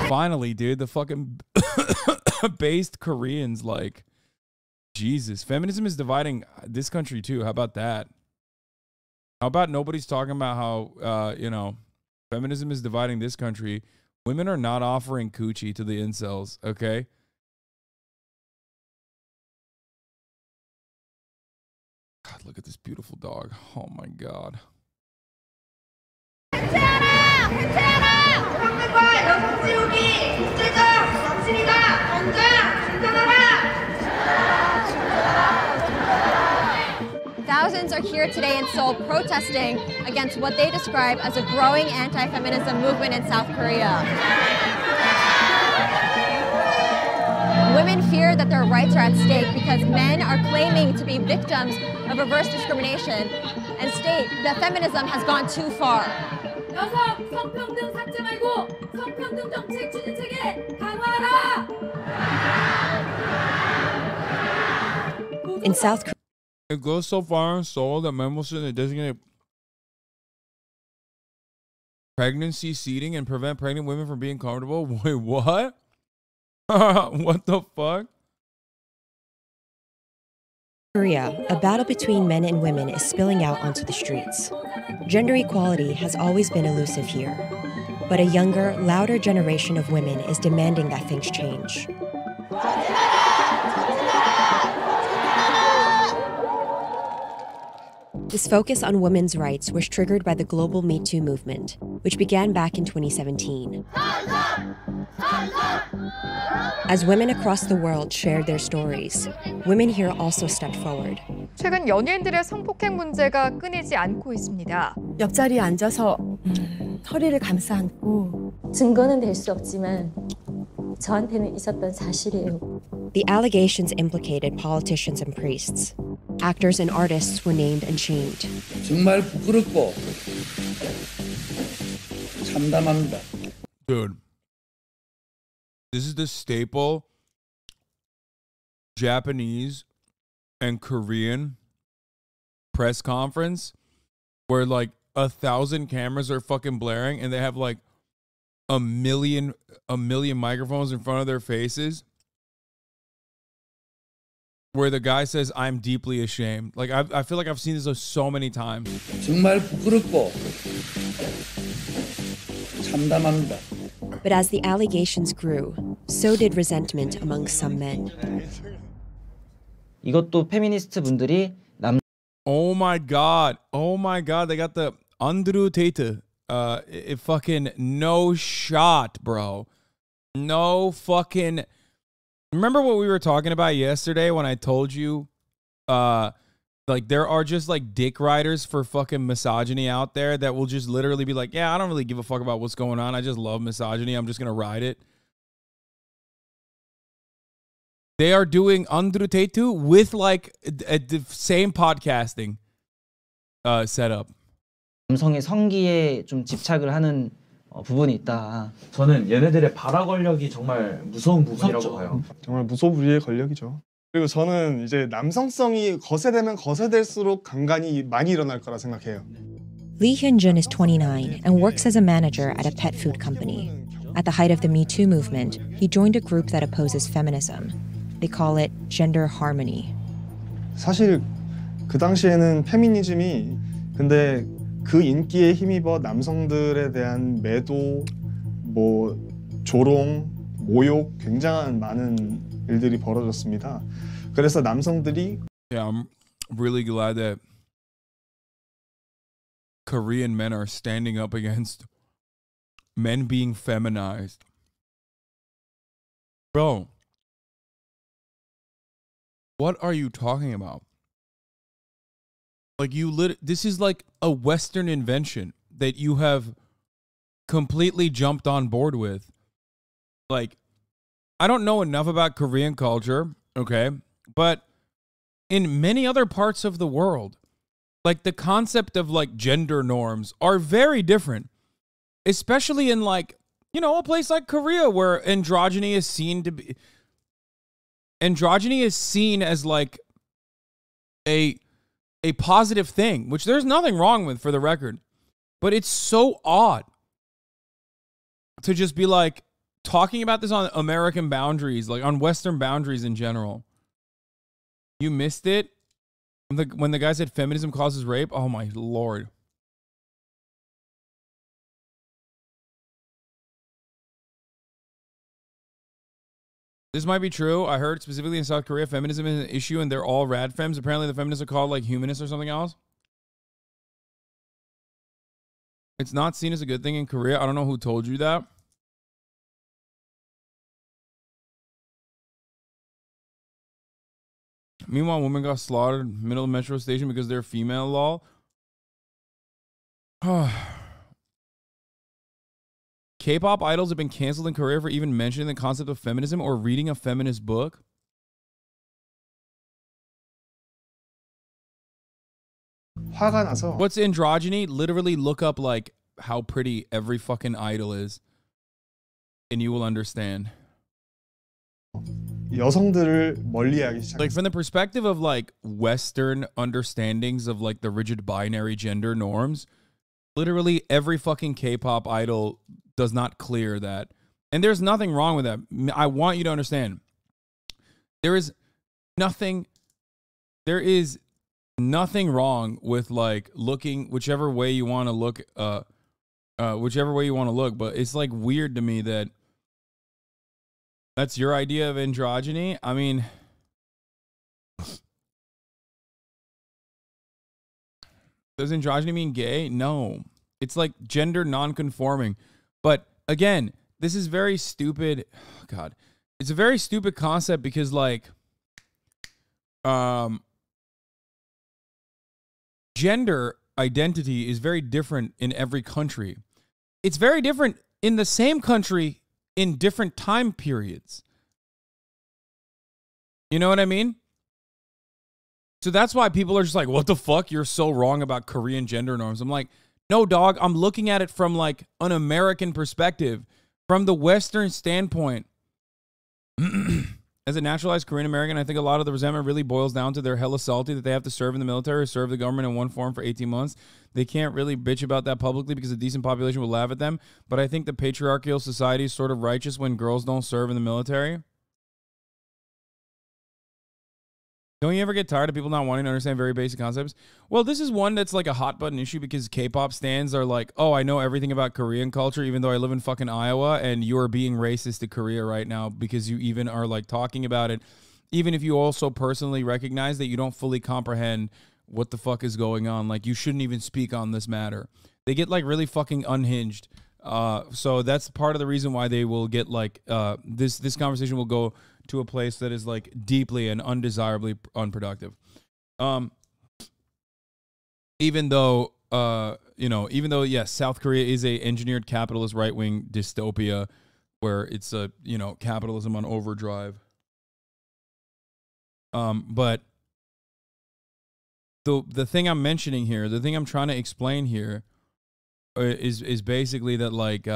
Finally, dude, the fucking based Koreans, like, Jesus. Feminism is dividing this country too. How about that? How about nobody's talking about how, you know, feminism is dividing this country. Women are not offering coochie to the incels, okay? God, look at this beautiful dog. Oh my God. Thousands are here today in Seoul protesting against what they describe as a growing anti-feminism movement in South Korea. Women fear that their rights are at stake because men are claiming to be victims of reverse discrimination and state that feminism has gone too far. 여성 성평등 삭제 말고 성평등 정책 추진 체계 강화하라. In South Korea, it goes so far in Seoul that men will sit in a designated pregnancy seating and prevent pregnant women from being comfortable. Wait, what? What the fuck? Korea, a battle between men and women is spilling out onto the streets. Gender equality has always been elusive here, but a younger, louder generation of women is demanding that things change. This focus on women's rights was triggered by the global Me Too movement, which began back in 2017. As women across the world shared their stories, women here also stepped forward. 최근 연예인들의 성폭행 문제가 끊이지 않고 있습니다. 옆자리에 앉아서 허리를 감싸 안고 증거는 될 수 없지만 저한테는 있었던 사실이에요. The allegations implicated politicians and priests. Actors and artists were named and shamed. 정말 부끄럽고 참담합니다. Dude, this is the staple Japanese and Korean press conference where like 1,000 cameras are fucking blaring and they have like a million microphones in front of their faces where the guy says, "I'm deeply ashamed." Like I feel like I've seen this so many times. 정말 부끄럽고 참담합니다. But as the allegations grew, so did resentment among some men. 이것도 페미니스트 분들이 Oh my god. They got the Andrew Tate. It fucking no shot, bro. No fucking. Remember what we were talking about yesterday when I told you, like there are just like dick riders for fucking misogyny out there that will just literally be like, yeah, I don't really give a fuck about what's going on. I just love misogyny. I'm just gonna ride it. They are doing Andrew Tate with like the same podcasting setup. 남성의 성기에 좀 집착을 하는 부분이 있다. 저는 얘네들의 발화 권력이 정말 무서운 부분이라고 봐요. 정말 무소불위의 권력이죠. 그리고 저는 이제 남성성이 거세되면 거세될수록 강간이 많이 일어날 거라 생각해요. Lee Hyun-jun is 29 and works as a manager at a pet food company. At the height of the Me Too movement, he joined a group that opposes feminism. They call it gender harmony. 사실 그 당시에는 페미니즘이 근데 그 인기에 힘입어 남성들에 대한 매도, 뭐 조롱, 모욕 굉장한 많은 일들이 벌어졌습니다. 그래서 남성들이 Yeah, I'm really glad that Korean men are standing up against men being feminized. Bro, what are you talking about? Like this is like a Western invention that you have completely jumped on board with. Like, I don't know enough about Korean culture, okay? But in many other parts of the world, like the concept of like gender norms are very different, especially in like, you know, a place like Korea where androgyny is seen as like a positive thing, which there's nothing wrong with, for the record. But it's so odd to just be like talking about this on American boundaries, like on Western boundaries in general. You missed it when the guy said feminism causes rape. Oh my Lord. This might be true. I heard specifically in South Korea, feminism is an issue and they're all rad femmes. Apparently the feminists are called like humanists or something else. It's not seen as a good thing in Korea. I don't know who told you that. Meanwhile, women got slaughtered middle of metro station because they're female, lol. K-pop idols have been canceled in Korea for even mentioning the concept of feminism or reading a feminist book. 화가 나서. What's androgyny? Literally look up like how pretty every fucking idol is and you will understand. 여성들을 멀리하기 시작. Like from the perspective of like Western understandings of like the rigid binary gender norms, literally every fucking K-pop idol does not clear that. And there's nothing wrong with that. I want you to understand. There is nothing wrong with like looking whichever way you want to look, but it's like weird to me that that's your idea of androgyny. I mean, does androgyny mean gay? No. It's like gender non-conforming. But again, this is very stupid. Oh, God. It's a very stupid concept because like gender identity is very different in every country. It's very different in the same country in different time periods. You know what I mean? So that's why people are just like, what the fuck? You're so wrong about Korean gender norms. I'm like, no, dog, I'm looking at it from like an American perspective, from the Western standpoint. As a naturalized Korean American, I think a lot of the resentment really boils down to they're hella salty that they have to serve in the military or serve the government in one form for 18 months. They can't really bitch about that publicly because a decent population will laugh at them. But I think the patriarchal society is sort of righteous when girls don't serve in the military. Don't you ever get tired of people not wanting to understand very basic concepts? Well, this is one that's like a hot button issue because K-pop stans are like, oh, I know everything about Korean culture, even though I live in fucking Iowa, and you're being racist to Korea right now because you even are like talking about it, even if you also personally recognize that you don't fully comprehend what the fuck is going on. Like, you shouldn't even speak on this matter. They get like really fucking unhinged. So that's part of the reason why they will get like, this conversation will go to a place that is like deeply and undesirably unproductive. Even though, yes, South Korea is a engineered capitalist right-wing dystopia where it's a, capitalism on overdrive. But the thing I'm mentioning here, the thing I'm trying to explain here is basically that like,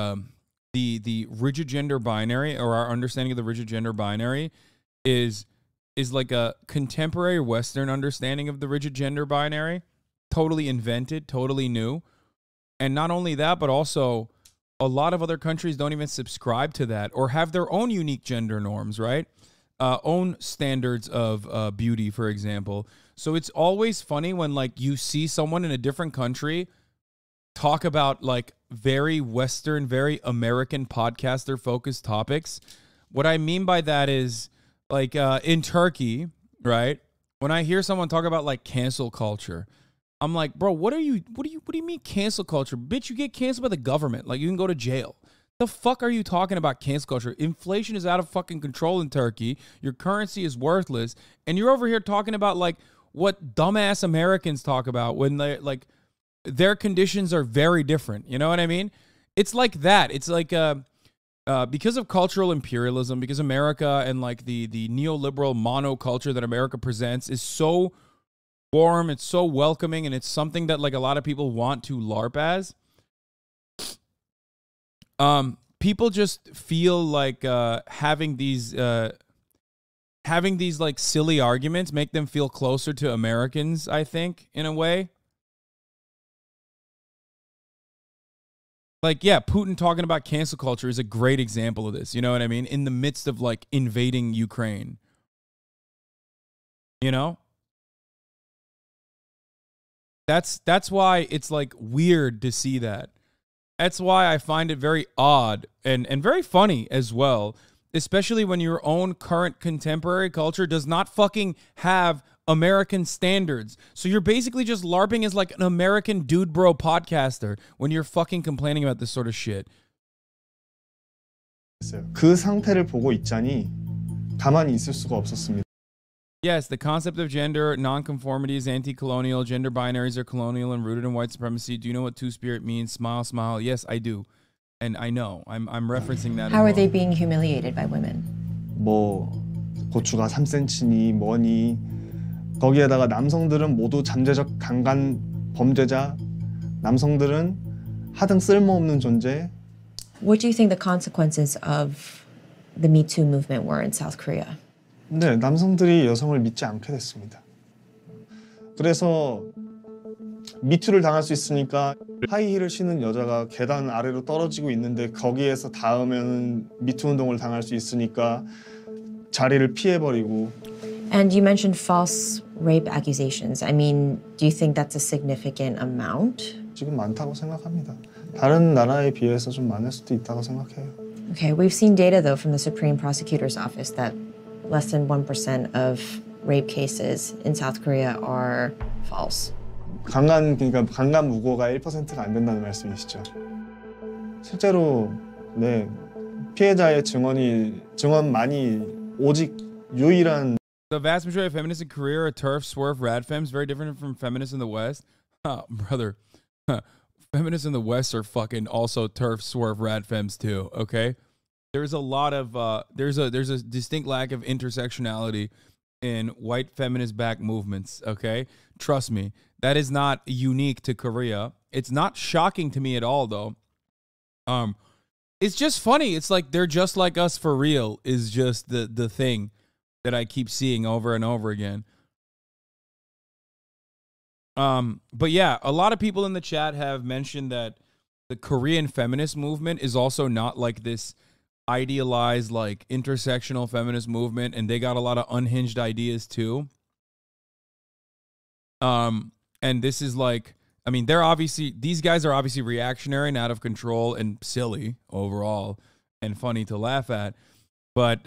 the rigid gender binary, or our understanding of the rigid gender binary is like a contemporary Western understanding of the rigid gender binary, totally invented, totally new. And not only that, but also a lot of other countries don't even subscribe to that or have their own unique gender norms, right? Own standards of beauty, for example. So it's always funny when like you see someone in a different country talk about like very Western, very American podcaster focused topics. What I mean by that is like in Turkey, right? When I hear someone talk about like cancel culture, I'm like, bro, what do you mean cancel culture? Bitch, you get canceled by the government. Like you can go to jail. The fuck are you talking about cancel culture? Inflation is out of fucking control in Turkey. Your currency is worthless. And you're over here talking about like what dumbass Americans talk about when they like their conditions are very different. You know what I mean? It's like that. It's like because of cultural imperialism, because America and like the neoliberal monoculture that America presents is so warm, it's so welcoming, and it's something that like a lot of people want to LARP as. People just feel like having these like silly arguments make them feel closer to Americans, I think, in a way. Like, yeah, Putin talking about cancel culture is a great example of this. You know what I mean? In the midst of like invading Ukraine. You know? That's why it's like weird to see that. That's why I find it very odd and very funny as well, especially when your own current contemporary culture does not fucking have American standards. So you're basically just LARPing as like an American dude bro podcaster when you're fucking complaining about this sort of shit. 그 상태를 보고 있자니 가만히 있을 수가 없었습니다. Yes, the concept of gender nonconformity is anti-colonial. Gender binaries are colonial and rooted in white supremacy. Do you know what two-spirit means? Smile, smile. Yes, I do. And I know. I'm referencing that. How are they being humiliated by women? 뭐 고추가 3cm니 뭐니 거기에다가 남성들은 모두 잠재적 강간 범죄자 남성들은 하등 쓸모없는 존재. What do you think the consequences of the Me Too movement were in South Korea? 네, 남성들이 여성을 믿지 않게 됐습니다. 그래서 미투를 당할 수 있으니까 하이힐을 신은 여자가 계단 아래로 떨어지고 있는데 거기에서 닿으면 미투 운동을 당할 수 있으니까 자리를 피해버리고. And you mentioned false rape accusations. I mean, do you think that's a significant amount? 지금 많다고 생각합니다. 다른 나라에 비해서 좀 많을 수도 있다고 생각해요. Okay, we've seen data though from the Supreme Prosecutor's Office that less than 1% of rape cases in South Korea are false. 그러니까 강간 무고가 1%가 안 된다는 말씀이시죠. 실제로 네 피해자의 증언만이 오직 유일한. The vast majority of feminists in Korea are TERF, SWERF, radfems, very different from feminists in the West. Brother, feminists in the West are fucking also TERF, SWERF, radfems too. Okay. There's a lot of there's a distinct lack of intersectionality in white feminist back movements, okay? Trust me, that is not unique to Korea. It's not shocking to me at all though. It's just funny. It's like they're just like us for real is just the thing that I keep seeing over and over again. But yeah, a lot of people in the chat have mentioned that the Korean feminist movement is also not like this idealized like intersectional feminist movement, and they got a lot of unhinged ideas too. And this is like, I mean, these guys are obviously reactionary and out of control and silly overall and funny to laugh at. But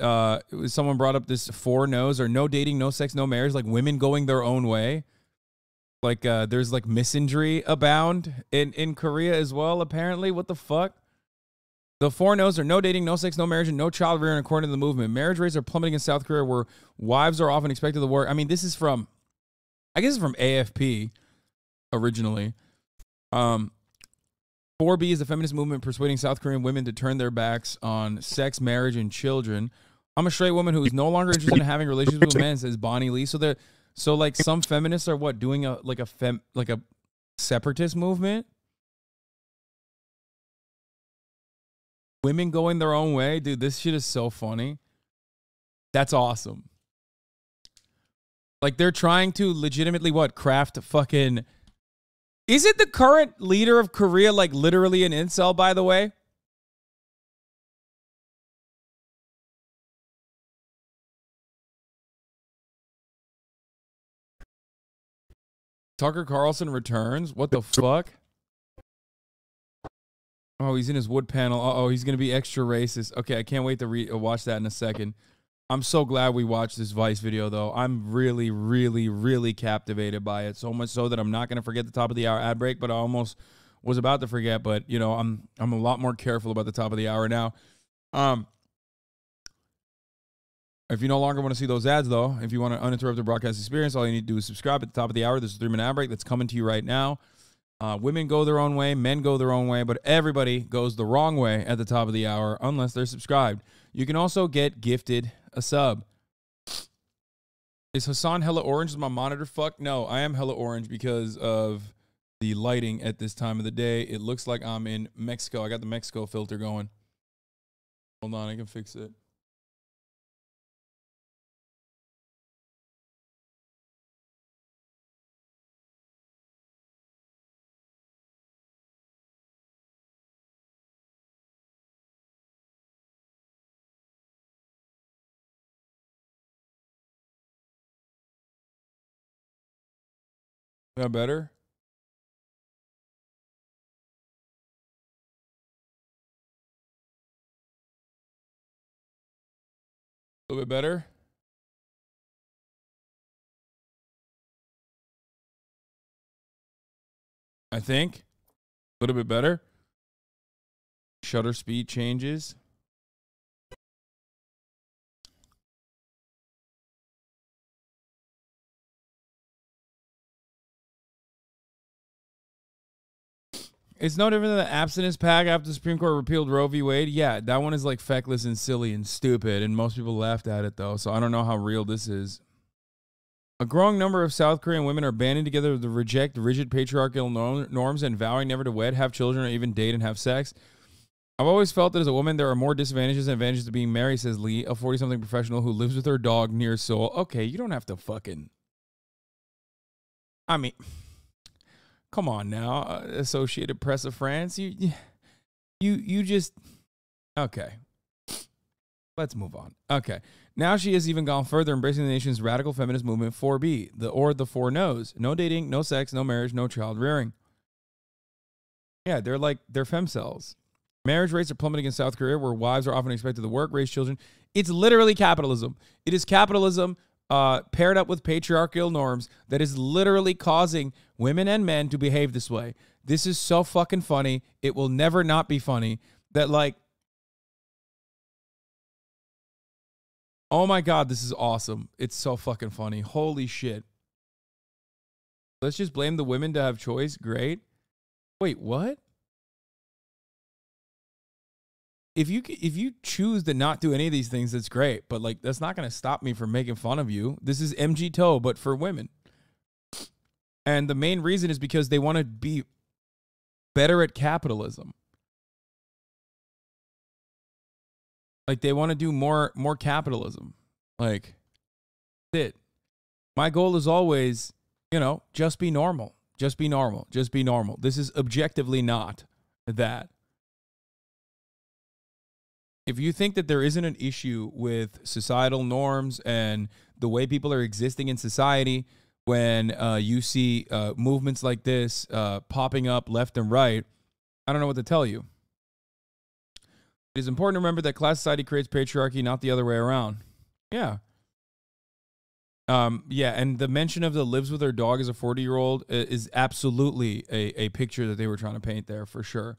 someone brought up this 4 no's or no dating, no sex, no marriage, like women going their own way. Like there's like misandry abound in Korea as well, apparently. What the fuck? The 4 no's are no dating, no sex, no marriage, and no child rearing according to the movement. Marriage rates are plummeting in South Korea where wives are often expected to work. I mean, this is from, I guess it's from AFP originally. 4B is the feminist movement persuading South Korean women to turn their backs on sex, marriage, and children. I'm a straight woman who is no longer interested in having relationships with men, says Bonnie Lee. So like some feminists are what, doing a separatist movement? Women going their own way? Dude, this shit is so funny. That's awesome. Like they're trying to legitimately craft fucking... Is it the current leader of Korea like literally an incel, by the way? Tucker Carlson returns? What the fuck? Oh, he's in his wood panel. Uh-oh, he's going to be extra racist. Okay, I can't wait to watch that in a second. I'm so glad we watched this Vice video, though. I'm really, really, really captivated by it. So much so that I'm not going to forget the top of the hour ad break, but I almost was about to forget. But, you know, I'm a lot more careful about the top of the hour now. If you no longer want to see those ads, though, if you want an uninterrupted broadcast experience, all you need to do is subscribe at the top of the hour. There's a 3-minute ad break that's coming to you right now. Women go their own way, men go their own way, but everybody goes the wrong way at the top of the hour unless they're subscribed. You can also get gifted a sub. Is Hasan hella orange? Is my monitor fucked? No, I am hella orange because of the lighting at this time of the day. It looks like I'm in Mexico. I got the Mexico filter going. Hold on, I can fix it. Got better? A little bit better? I think. A little bit better. Shutter speed changes. It's no different than the abstinence pack after the Supreme Court repealed Roe v. Wade. Yeah, that one is like feckless and silly and stupid, and most people laughed at it, though, so I don't know how real this is. A growing number of South Korean women are banding together to reject rigid patriarchal norms and vowing never to wed, have children, or even date and have sex. I've always felt that as a woman, there are more disadvantages than advantages to being married, says Lee, a 40-something professional who lives with her dog near Seoul. Okay, you don't have to fucking... I mean... Come on now, Associated Press of France. You just... Okay. Let's move on. Okay. Now she has even gone further, embracing the nation's radical feminist movement 4B, the 4 no's. No dating, no sex, no marriage, no child rearing. Yeah, they're femcells. Marriage rates are plummeting in South Korea, where wives are often expected to work, raise children. It's literally capitalism. It is capitalism paired up with patriarchal norms that is literally causing women and men to behave this way. This is so fucking funny. It will never not be funny that, like, oh my God, this is awesome. It's so fucking funny. Holy shit. Let's just blame the women to have choice. Great. Wait, what? If you choose to not do any of these things, that's great. But, like, that's not going to stop me from making fun of you. This is MG Toe, but for women. And the main reason is because they want to be better at capitalism. Like, they want to do more capitalism. Like, that's it. My goal is always, just be normal. Just be normal. Just be normal. This is objectively not that. If you think that there isn't an issue with societal norms and the way people are existing in society, when you see movements like this popping up left and right, I don't know what to tell you. It is important to remember that class society creates patriarchy, not the other way around. Yeah. Yeah, and the mention of the lives with her dog as a 40-year-old is absolutely a picture that they were trying to paint there, for sure.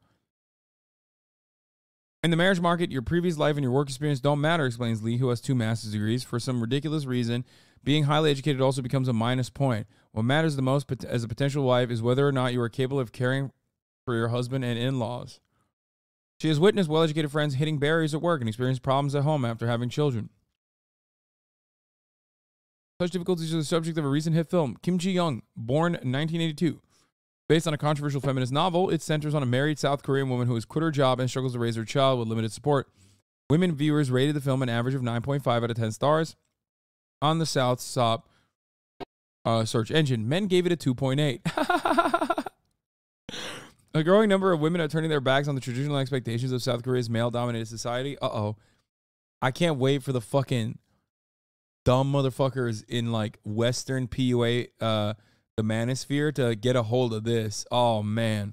In the marriage market, your previous life and your work experience don't matter, explains Lee, who has 2 master's degrees. For some ridiculous reason, being highly educated also becomes a minus point. What matters the most as a potential wife is whether or not you are capable of caring for your husband and in-laws. She has witnessed well-educated friends hitting barriers at work and experienced problems at home after having children. Such difficulties are the subject of a recent hit film, Kim Ji-young, born 1982. Based on a controversial feminist novel, it centers on a married South Korean woman who has quit her job and struggles to raise her child with limited support. Women viewers rated the film an average of 9.5 out of 10 stars on the South's top search engine. Men gave it a 2.8. A growing number of women are turning their backs on the traditional expectations of South Korea's male-dominated society. Uh-oh. I can't wait for the fucking dumb motherfuckers in, like, Western PUA, the manosphere, to get a hold of this. Oh, man.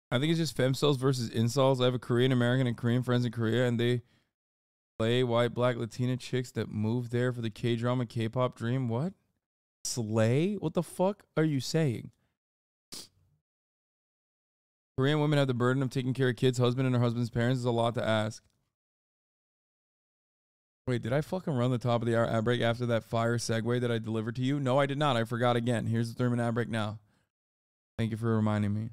I think it's just femcells versus incels. I have a Korean American and Korean friends in Korea, and they play white, black, Latina chicks that move there for the K-drama, K-pop dream. What? Slay? What the fuck are you saying? Korean women have the burden of taking care of kids, husband, and her husband's parents. Is a lot to ask. Wait, did I fucking run the top of the hour ad break after that fire segue that I delivered to you? No, I did not. I forgot again. Here's the 3-minute ad break now. Thank you for reminding me.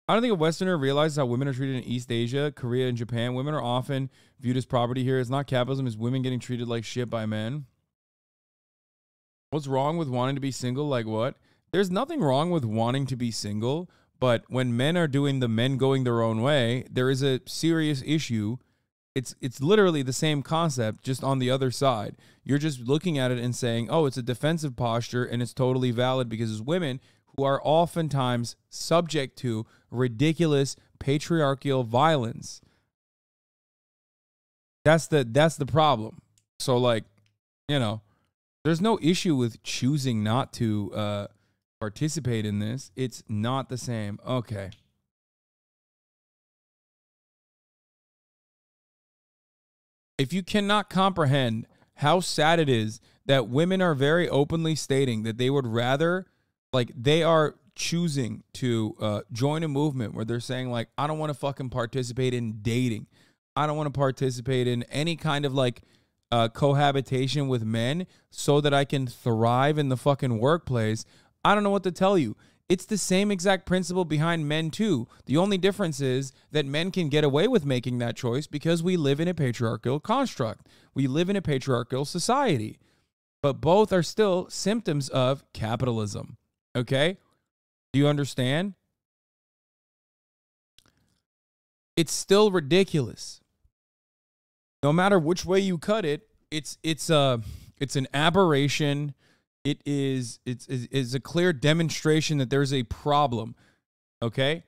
I don't think a Westerner realizes how women are treated in East Asia, Korea, and Japan. Women are often viewed as property here. It's not capitalism. It's women getting treated like shit by men. What's wrong with wanting to be single? Like what? There's nothing wrong with wanting to be single, but when men are doing the men going their own way, there is a serious issue. It's literally the same concept, just on the other side. You're just looking at it and saying, oh, it's a defensive posture, and it's totally valid because it's women who are oftentimes subject to ridiculous patriarchal violence. That's the problem. So, like, you know, there's no issue with choosing not to participate in this. It's not the same. Okay. If you cannot comprehend how sad it is that women are very openly stating that they would rather, like, they are choosing to join a movement where they're saying, like, I don't want to fucking participate in dating. I don't want to participate in any kind of, like, cohabitation with men so that I can thrive in the fucking workplace. I don't know what to tell you. It's the same exact principle behind men too. The only difference is that men can get away with making that choice because we live in a patriarchal construct. We live in a patriarchal society. But both are still symptoms of capitalism. Okay? Do you understand? It's still ridiculous. No matter which way you cut it, it's an aberration. It's a clear demonstration that there's a problem. Okay?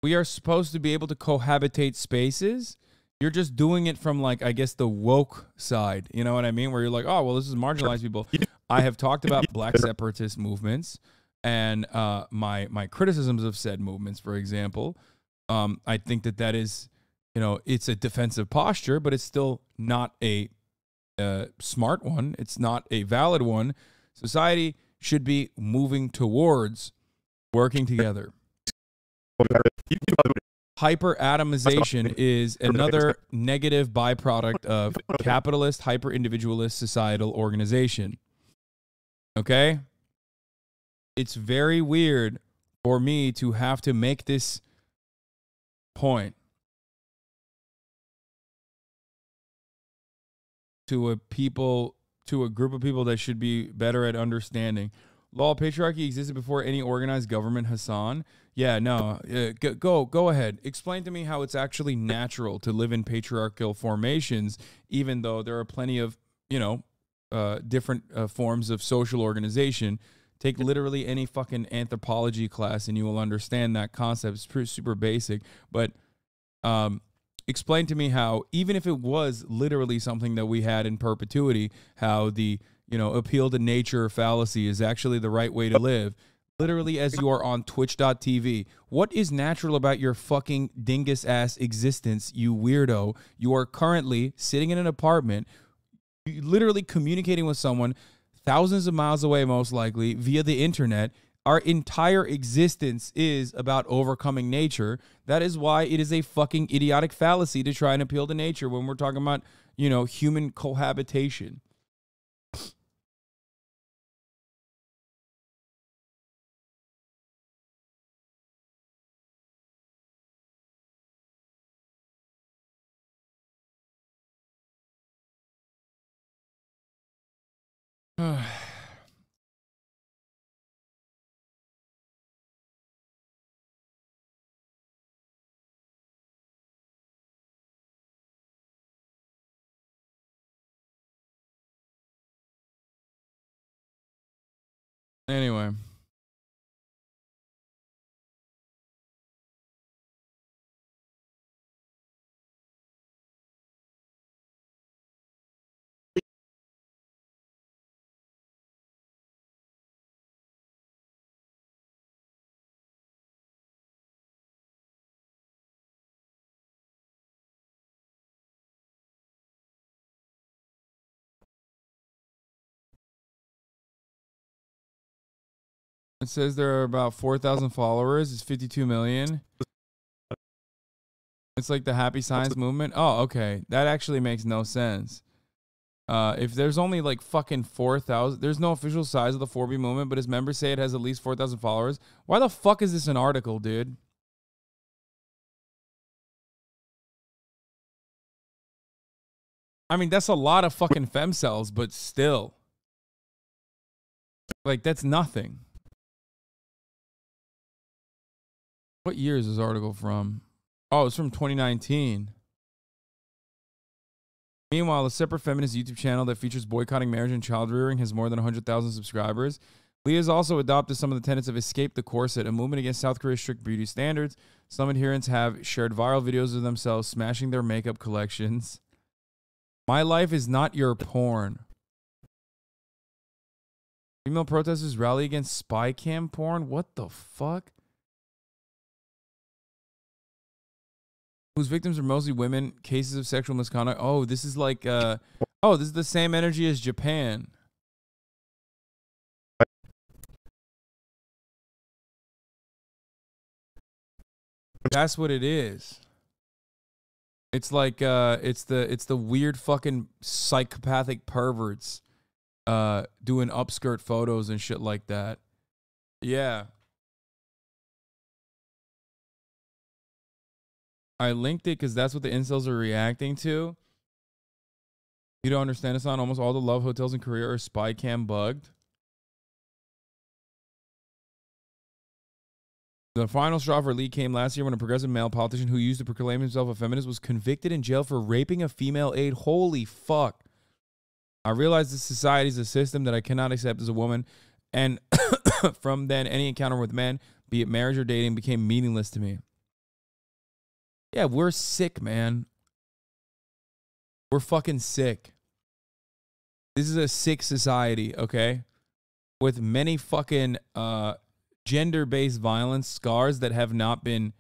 We are supposed to be able to cohabitate spaces. You're just doing it from, like, I guess, the woke side. You know what I mean? Where you're like, oh, well, this is marginalized people. I have talked about black separatist movements and my criticisms of said movements, for example. I think that is, you know, it's a defensive posture, but it's still not a smart one. It's not a valid one. Society should be moving towards working together. Hyper-atomization is another negative byproduct of capitalist, hyper-individualist societal organization. Okay? It's very weird for me to have to make this point to a group of people that should be better at understanding. Law of patriarchy existed before any organized government, Hasan. Yeah, no, go ahead. Explain to me how it's actually natural to live in patriarchal formations, even though there are plenty of, you know, different forms of social organization. Take literally any fucking anthropology class and you will understand that concept. It's pretty super basic, but explain to me how, even if it was literally something that we had in perpetuity, how the, you know, appeal to nature fallacy is actually the right way to live. Literally, as you are on twitch.tv. What is natural about your fucking dingus ass existence, you weirdo? You are currently sitting in an apartment, literally communicating with someone thousands of miles away, most likely, via the internet. Our entire existence is about overcoming nature. That is why it is a fucking idiotic fallacy to try and appeal to nature when we're talking about, you know, human cohabitation. Anyway. It says there are about 4,000 followers. It's 52 million. It's like the happy science movement. Oh, okay. That actually makes no sense. If there's only like fucking 4,000, there's no official size of the 4B movement, but his members say it has at least 4,000 followers. Why the fuck is this an article, dude? I mean, that's a lot of fucking femcells, but still. Like, that's nothing. What year is this article from? Oh, it's from 2019. Meanwhile, a separate feminist YouTube channel that features boycotting marriage and child rearing has more than 100,000 subscribers. Lee has also adopted some of the tenets of Escape the Corset, a movement against South Korea's strict beauty standards. Some adherents have shared viral videos of themselves smashing their makeup collections. My life is not your porn. Female protesters rally against spy cam porn? What the fuck? Whose victims are mostly women, cases of sexual misconduct. Oh, this is like, this is the same energy as Japan. That's what it is. It's like, it's the weird fucking psychopathic perverts doing upskirt photos and shit like that. Yeah. I linked it because that's what the incels are reacting to. You don't understand, Hasan. Almost all the love hotels in Korea are spy cam bugged. The final straw for Lee came last year when a progressive male politician who used to proclaim himself a feminist was convicted in jail for raping a female aide. Holy fuck. I realized this society is a system that I cannot accept as a woman. And from then, any encounter with men, be it marriage or dating, became meaningless to me. Yeah, we're sick, man. We're fucking sick. This is a sick society, okay? With many fucking gender-based violence scars that have not been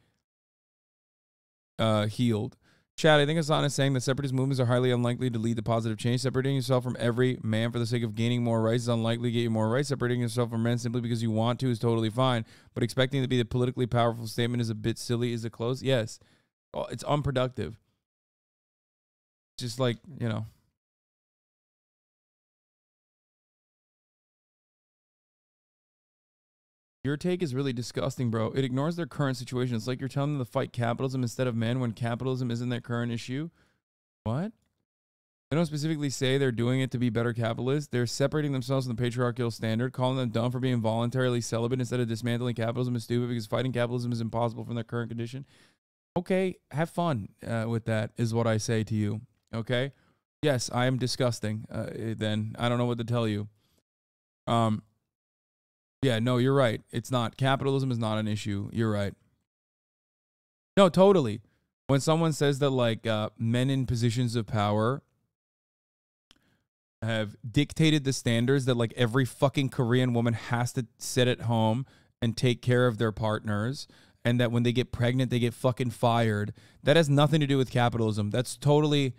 healed. Chad, I think Hasan is saying that separatist movements are highly unlikely to lead to positive change. Separating yourself from every man for the sake of gaining more rights is unlikely to get you more rights. Separating yourself from men simply because you want to is totally fine. But expecting it to be the politically powerful statement is a bit silly. Is it close? Yes. It's unproductive. Just like, you know. Your take is really disgusting, bro. It ignores their current situation. It's like you're telling them to fight capitalism instead of men when capitalism isn't their current issue. What? They don't specifically say they're doing it to be better capitalists. They're separating themselves from the patriarchal standard, calling them dumb for being voluntarily celibate instead of dismantling capitalism is stupid because fighting capitalism is impossible from their current condition. Okay, have fun with that is what I say to you. Okay? Yes, I am disgusting. Then I don't know what to tell you. Yeah, no, you're right. It's not. Capitalism is not an issue. You're right. No, totally. When someone says that, like, men in positions of power have dictated the standards that, like, every fucking Korean woman has to sit at home and take care of their partners, and that when they get pregnant, they get fucking fired, that has nothing to do with capitalism. That's totally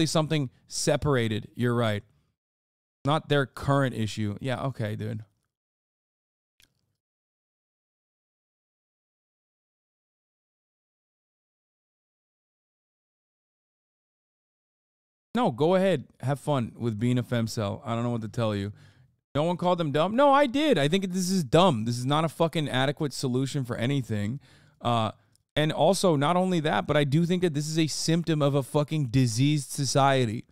something separated. You're right. Not their current issue. Yeah, okay, dude. No, go ahead. Have fun with being a femcel. I don't know what to tell you. No one called them dumb? No, I did. I think this is dumb. This is not a fucking adequate solution for anything. And also, not only that, but I do think that this is a symptom of a fucking diseased society.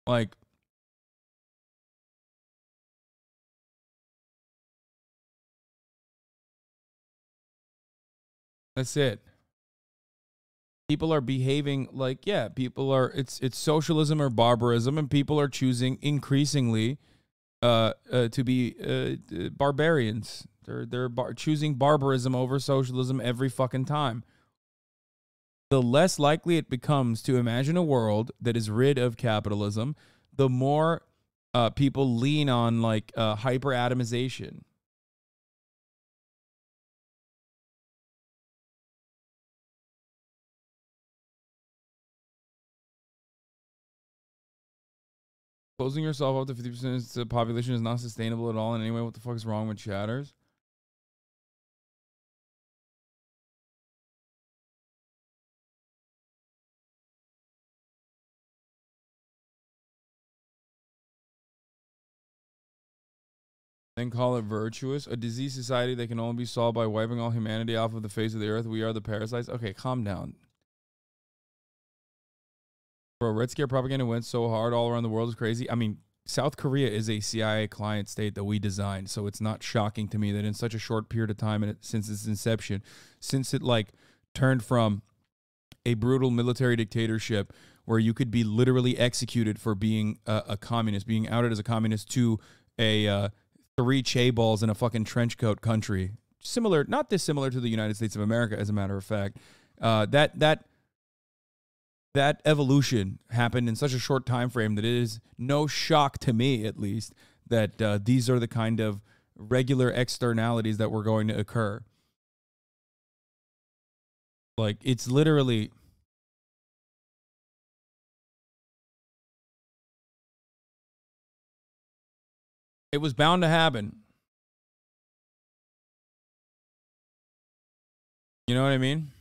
Like, that's it. People are behaving like, yeah, people are, it's socialism or barbarism, and people are choosing increasingly to be barbarians. They're choosing barbarism over socialism every fucking time. The less likely it becomes to imagine a world that is rid of capitalism, the more people lean on like hyper-atomization. Closing yourself up to 50% of the population is not sustainable at all in any way. What the fuck is wrong with chatters? Then call it virtuous. A disease society that can only be solved by wiping all humanity off of the face of the earth. We are the parasites. Okay, calm down. Bro, Red Scare propaganda went so hard all around the world is crazy. I mean, South Korea is a CIA client state that we designed, so it's not shocking to me that in such a short period of time, and since its inception, since it like turned from a brutal military dictatorship where you could be literally executed for being a communist, being outed as a communist, to a 3 Che balls in a fucking trench coat country. Similar, not dissimilar to the United States of America, as a matter of fact. That evolution happened in such a short time frame that it is no shock to me, at least, that these are the kind of regular externalities that were going to occur. Like, it's literally... It was bound to happen. You know what I mean?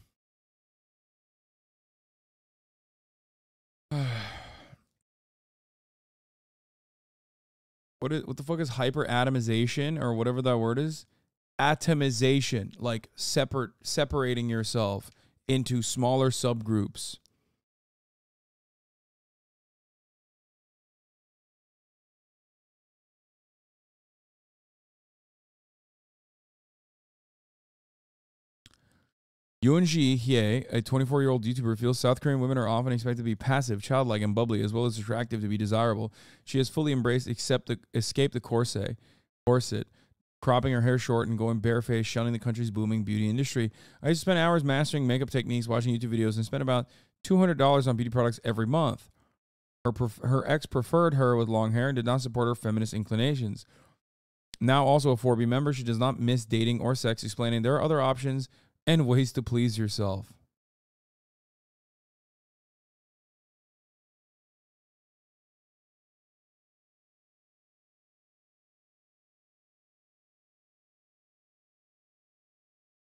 What the fuck is hyperatomization or whatever that word is? Atomization, like separating yourself into smaller subgroups. Yoonji Hye, a 24-year-old YouTuber, feels South Korean women are often expected to be passive, childlike, and bubbly, as well as attractive to be desirable. She has fully embraced escape the corset, cropping her hair short and going barefaced, shunning the country's booming beauty industry. I used to spend hours mastering makeup techniques, watching YouTube videos, and spent about $200 on beauty products every month. Her ex preferred her with long hair and did not support her feminist inclinations. Now also a 4B member, she does not miss dating or sex, explaining there are other options and ways to please yourself.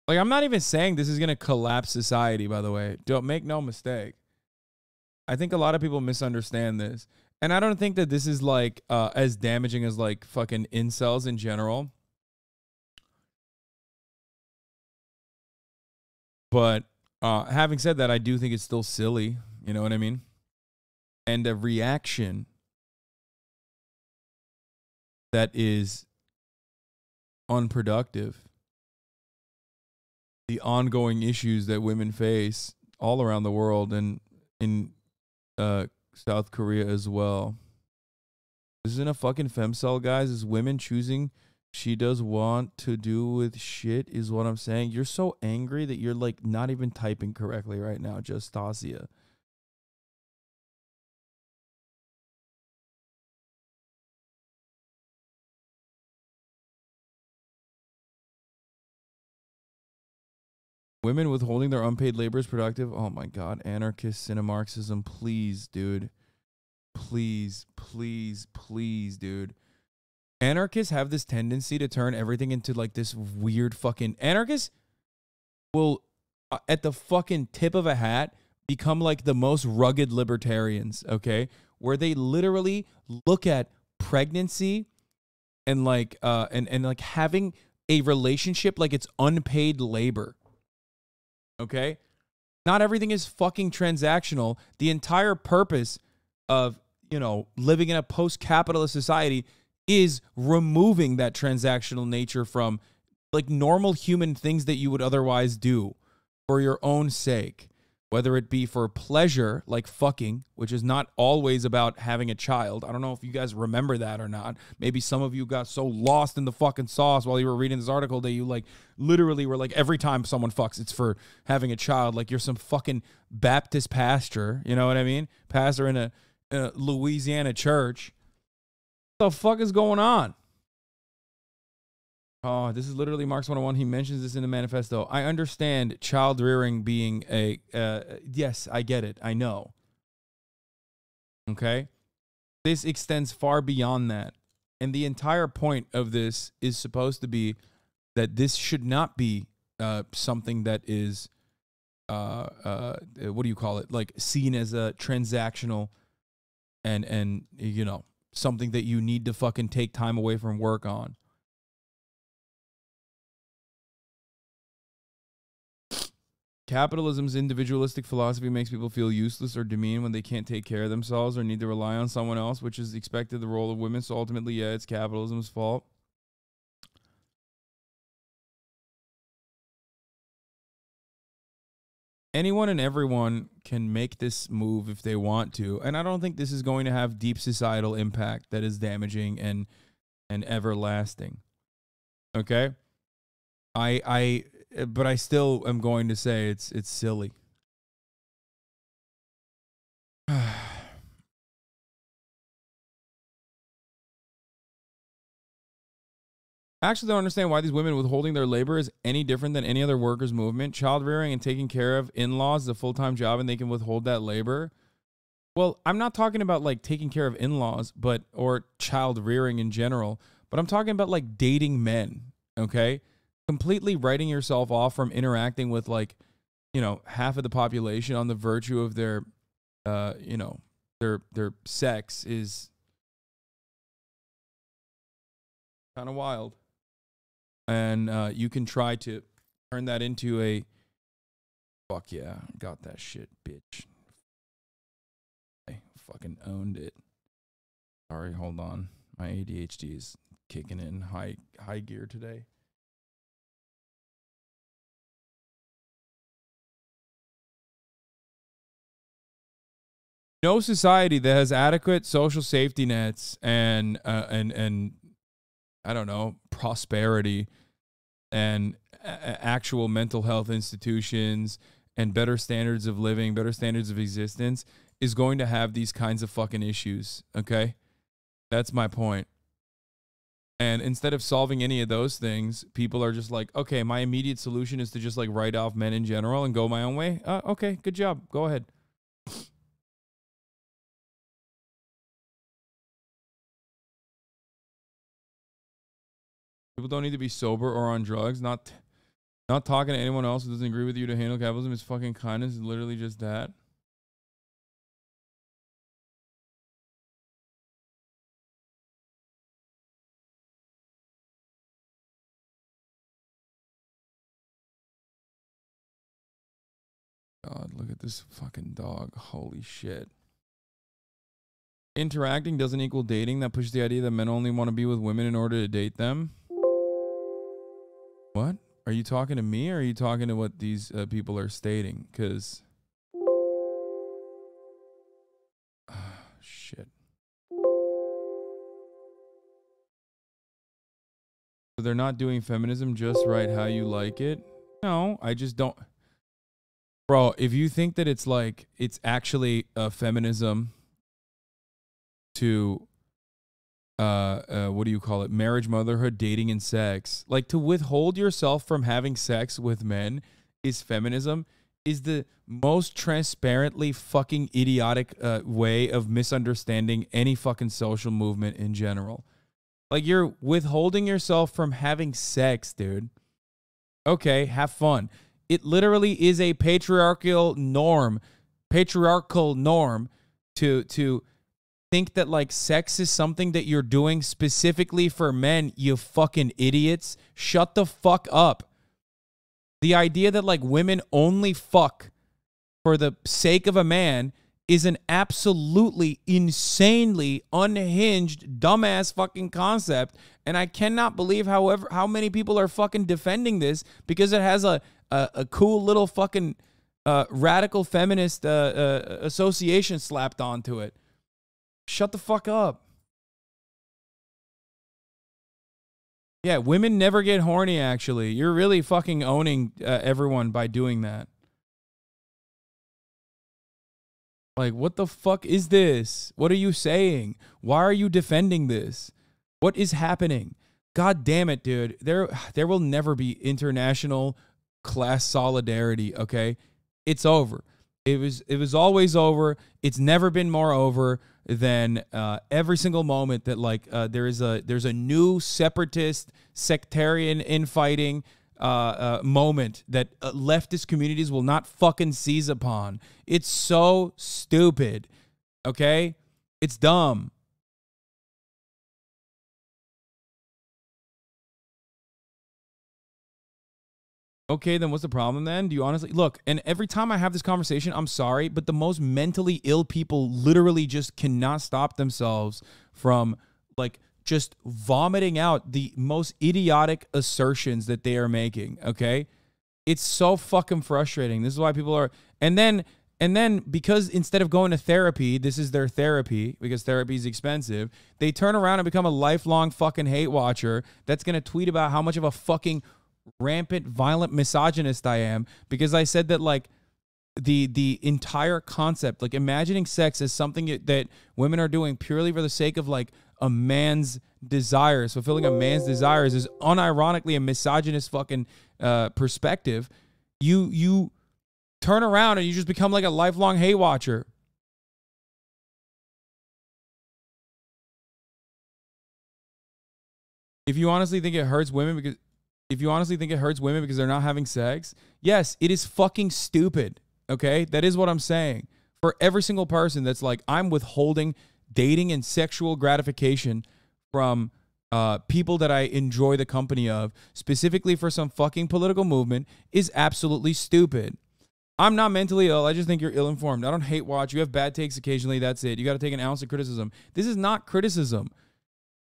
Like, I'm not even saying this is going to collapse society, by the way. Don't make no mistake. I think a lot of people misunderstand this. And I don't think that this is like as damaging as like fucking incels in general. But having said that, I do think it's still silly. You know what I mean? And a reaction that is unproductive. The ongoing issues that women face all around the world and in South Korea as well. This isn't a fucking femcel, guys. It's women choosing she does want to do with shit is what I'm saying. You're so angry that you're like not even typing correctly right now, Justasia. Women withholding their unpaid labor is productive. Oh my God. Anarchist cinemarxism. Please, dude. Please, please, please, dude. Anarchists have this tendency to turn everything into like this weird fucking... Anarchists will, at the fucking tip of a hat, become like the most rugged libertarians, okay? Where they literally look at pregnancy and like and like having a relationship like it's unpaid labor. Okay? Not everything is fucking transactional. The entire purpose of, you know, living in a post-capitalist society is removing that transactional nature from like normal human things that you would otherwise do for your own sake, whether it be for pleasure, like fucking, which is not always about having a child. I don't know if you guys remember that or not. Maybe some of you got so lost in the fucking sauce while you were reading this article that you like literally were like, every time someone fucks, it's for having a child. Like you're some fucking Baptist pastor, you know what I mean? Pastor in a Louisiana church. What the fuck is going on? Oh, this is literally Marx 101. He mentions this in the manifesto. I understand child rearing being a, yes, I get it. I know. Okay? This extends far beyond that. And the entire point of this is supposed to be that this should not be something that is, what do you call it? Like seen as a transactional and you know, something that you need to fucking take time away from work on. Capitalism's individualistic philosophy makes people feel useless or demeaned when they can't take care of themselves or need to rely on someone else, which is expected the role of women. So ultimately, yeah, it's capitalism's fault. Anyone and everyone can make this move if they want to. And I don't think this is going to have deep societal impact that is damaging and and everlasting. Okay? But I still am going to say it's silly. I actually don't understand why these women withholding their labor is any different than any other workers' movement. Child rearing and taking care of in-laws is a full-time job and they can withhold that labor. Well, I'm not talking about like taking care of in-laws, or child rearing in general, but I'm talking about like dating men, okay? Completely writing yourself off from interacting with like, half of the population on the virtue of their, their sex is kind of wild. And you can try to turn that into a, fuck yeah, got that shit, bitch. I fucking owned it. Sorry, hold on. My ADHD is kicking in high gear today. No society that has adequate social safety nets and I don't know, prosperity and actual mental health institutions and better standards of living, better standards of existence is going to have these kinds of fucking issues, okay? That's my point. And instead of solving any of those things, people are just like, okay, my immediate solution is to just like write off men in general and go my own way. Okay, good job. Go ahead. People don't need to be sober or on drugs. Not talking to anyone else who doesn't agree with you to handle capitalism is fucking kindness. It's literally just that. God, look at this fucking dog. Holy shit. Interacting doesn't equal dating. That pushes the idea that men only want to be with women in order to date them. What? Are you talking to me or are you talking to what these people are stating? Because... shit. So they're not doing feminism just right how you like it? No, I just don't... Bro, if you think that it's like, it's actually feminism to... what do you call it? Marriage, motherhood, dating, and sex. Like, to withhold yourself from having sex with men is feminism, is the most transparently fucking idiotic way of misunderstanding any fucking social movement in general. Like, you're withholding yourself from having sex, dude. Okay, have fun. It literally is a patriarchal norm to think that like sex is something that you're doing specifically for men, you fucking idiots. Shut the fuck up. The idea that like women only fuck for the sake of a man is an absolutely insanely unhinged dumbass fucking concept, and I cannot believe how many people are fucking defending this because it has a cool little fucking radical feminist association slapped onto it. Shut the fuck up. Yeah, women never get horny, actually. You're really fucking owning everyone by doing that. Like, what the fuck is this? What are you saying? Why are you defending this? What is happening? God damn it, dude. There will never be international class solidarity, okay? It's over. It was always over. It's never been more over than every single moment that like there's a new separatist sectarian infighting moment that leftist communities will not fucking seize upon. It's so stupid. Okay? It's dumb. Okay, then what's the problem then? Do you honestly... Look, and every time I have this conversation, I'm sorry, but the most mentally ill people literally just cannot stop themselves from, like, just vomiting out the most idiotic assertions that they are making, okay? It's so fucking frustrating. This is why people are... And then And then because instead of going to therapy, this is their therapy because therapy is expensive, they turn around and become a lifelong fucking hate watcher that's going to tweet about how much of a fucking rampant, violent misogynist I am because I said that like the entire concept, like imagining sex as something that women are doing purely for the sake of like a man's desires, fulfilling a man's desires is unironically a misogynist fucking perspective. You turn around and you just become like a lifelong hate watcher. If you honestly think it hurts women because they're not having sex, yes, it is fucking stupid. Okay? That is what I'm saying. For every single person that's like, I'm withholding dating and sexual gratification from people that I enjoy the company of, specifically for some fucking political movement, is absolutely stupid. I'm not mentally ill. I just think you're ill-informed. I don't hate watch. You have bad takes occasionally. That's it. You got to take an ounce of criticism. This is not criticism.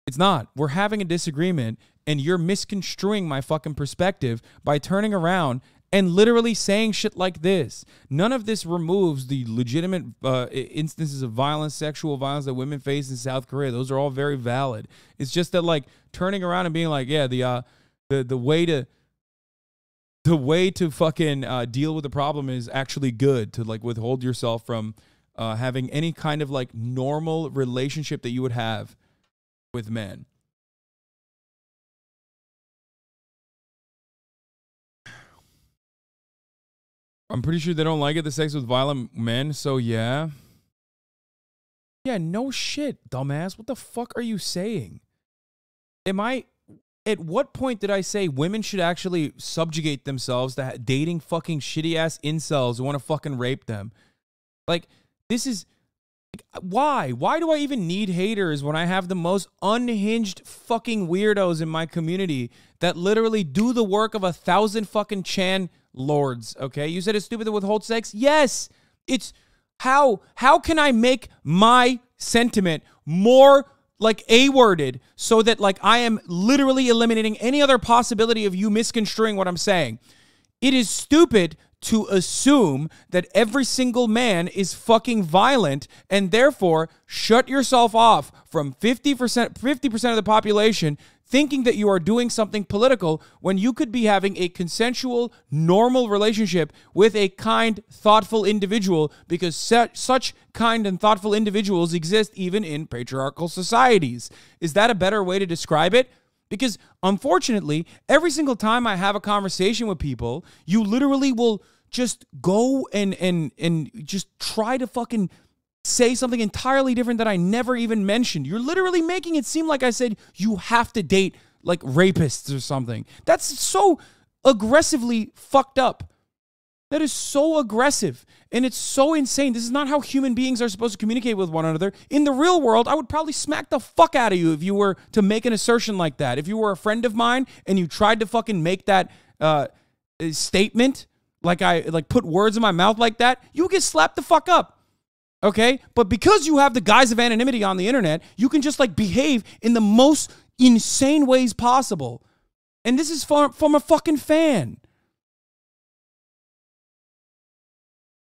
It's not. We're having a disagreement, and you're misconstruing my fucking perspective by turning around and literally saying shit like this. None of this removes the legitimate instances of violence, sexual violence that women face in South Korea. Those are all very valid. It's just that, like, turning around and being like, yeah, the way to fucking deal with the problem is actually good, to like withhold yourself from having any kind of like normal relationship that you would have with men. I'm pretty sure they don't like it, the sex with violent men, so yeah. Yeah, no shit, dumbass. What the fuck are you saying? At what point did I say women should actually subjugate themselves to dating fucking shitty-ass incels who want to fucking rape them? Like, this is... Why? Why do I even need haters when I have the most unhinged fucking weirdos in my community that literally do the work of 1,000 fucking Chan lords, okay? You said it's stupid to withhold sex? Yes! It's... How can I make my sentiment more... like A-worded so that like I am literally eliminating any other possibility of you misconstruing what I'm saying? It is stupid to assume that every single man is fucking violent and therefore shut yourself off from 50% of the population thinking that you are doing something political when you could be having a consensual, normal relationship with a kind, thoughtful individual, because such kind and thoughtful individuals exist even in patriarchal societies. Is that a better way to describe it? Because unfortunately, every single time I have a conversation with people, you literally will just go and just try to fucking say something entirely different that I never even mentioned. You're literally making it seem like I said you have to date like rapists or something. That's so aggressively fucked up. That is so aggressive and it's so insane. This is not how human beings are supposed to communicate with one another. In the real world, I would probably smack the fuck out of you if you were to make an assertion like that. If you were a friend of mine and you tried to fucking make that statement, like I put words in my mouth like that, you get slapped the fuck up. Okay? But because you have the guise of anonymity on the internet, you can just like behave in the most insane ways possible. And this is from a fucking fan.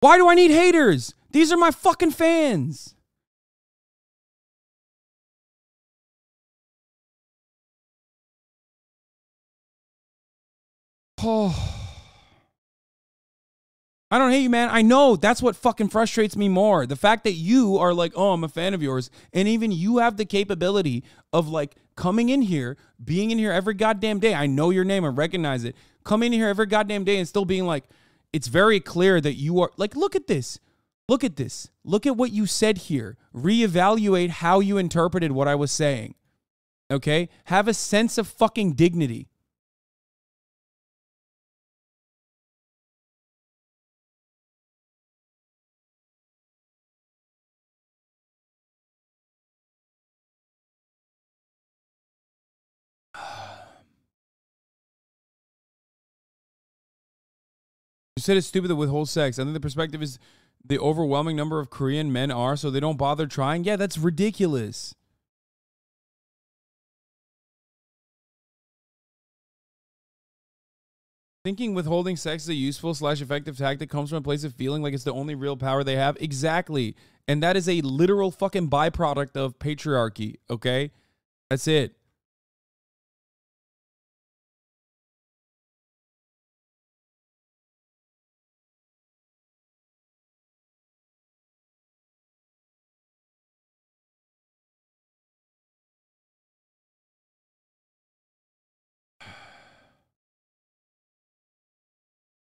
Why do I need haters? These are my fucking fans. Oh. I don't hate you, man. I know that's what fucking frustrates me more. The fact that you are like, oh, I'm a fan of yours. And even you have the capability of like coming in here, being in here every goddamn day. I know your name. I recognize it. Come in here every goddamn day and still being like, it's very clear that you are like, look at this. Look at this. Look at what you said here. Reevaluate how you interpreted what I was saying. Okay? Have a sense of fucking dignity. You said it's stupid to withhold sex. I think the perspective is the overwhelming number of Korean men are, so they don't bother trying. Yeah, that's ridiculous. Thinking withholding sex is a useful / effective tactic comes from a place of feeling like it's the only real power they have. Exactly. And that is a literal fucking byproduct of patriarchy, okay? That's it.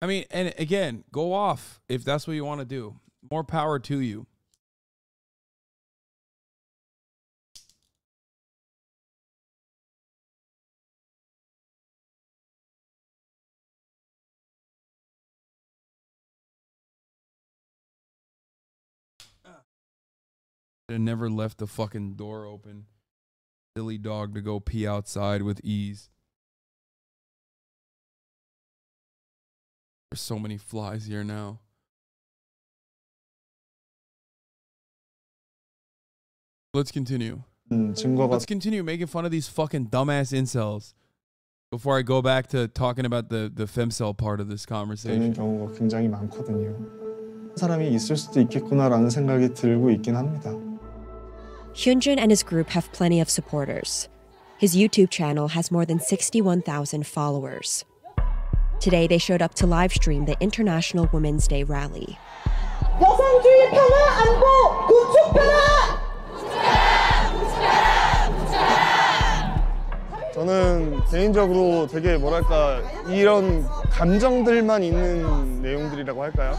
I mean, and again, go off if that's what you want to do. More power to you. I never left the fucking door open. Silly dog to go pee outside with ease. There's so many flies here now. Let's continue. Let's continue making fun of these fucking dumbass incels before I go back to talking about the femcel part of this conversation. 경우가 굉장히 많거든요. 사람이 있을 수도 있겠구나라는 생각이 들고 있긴 합니다. Hyunjin and his group have plenty of supporters. His YouTube channel has more than 61,000 followers. Today, they showed up to live stream the International Women's Day rally. 여성주의 평화 안보 구축하라! 저는 개인적으로 되게 뭐랄까 이런 감정들만 있는 내용들이라고 할까요?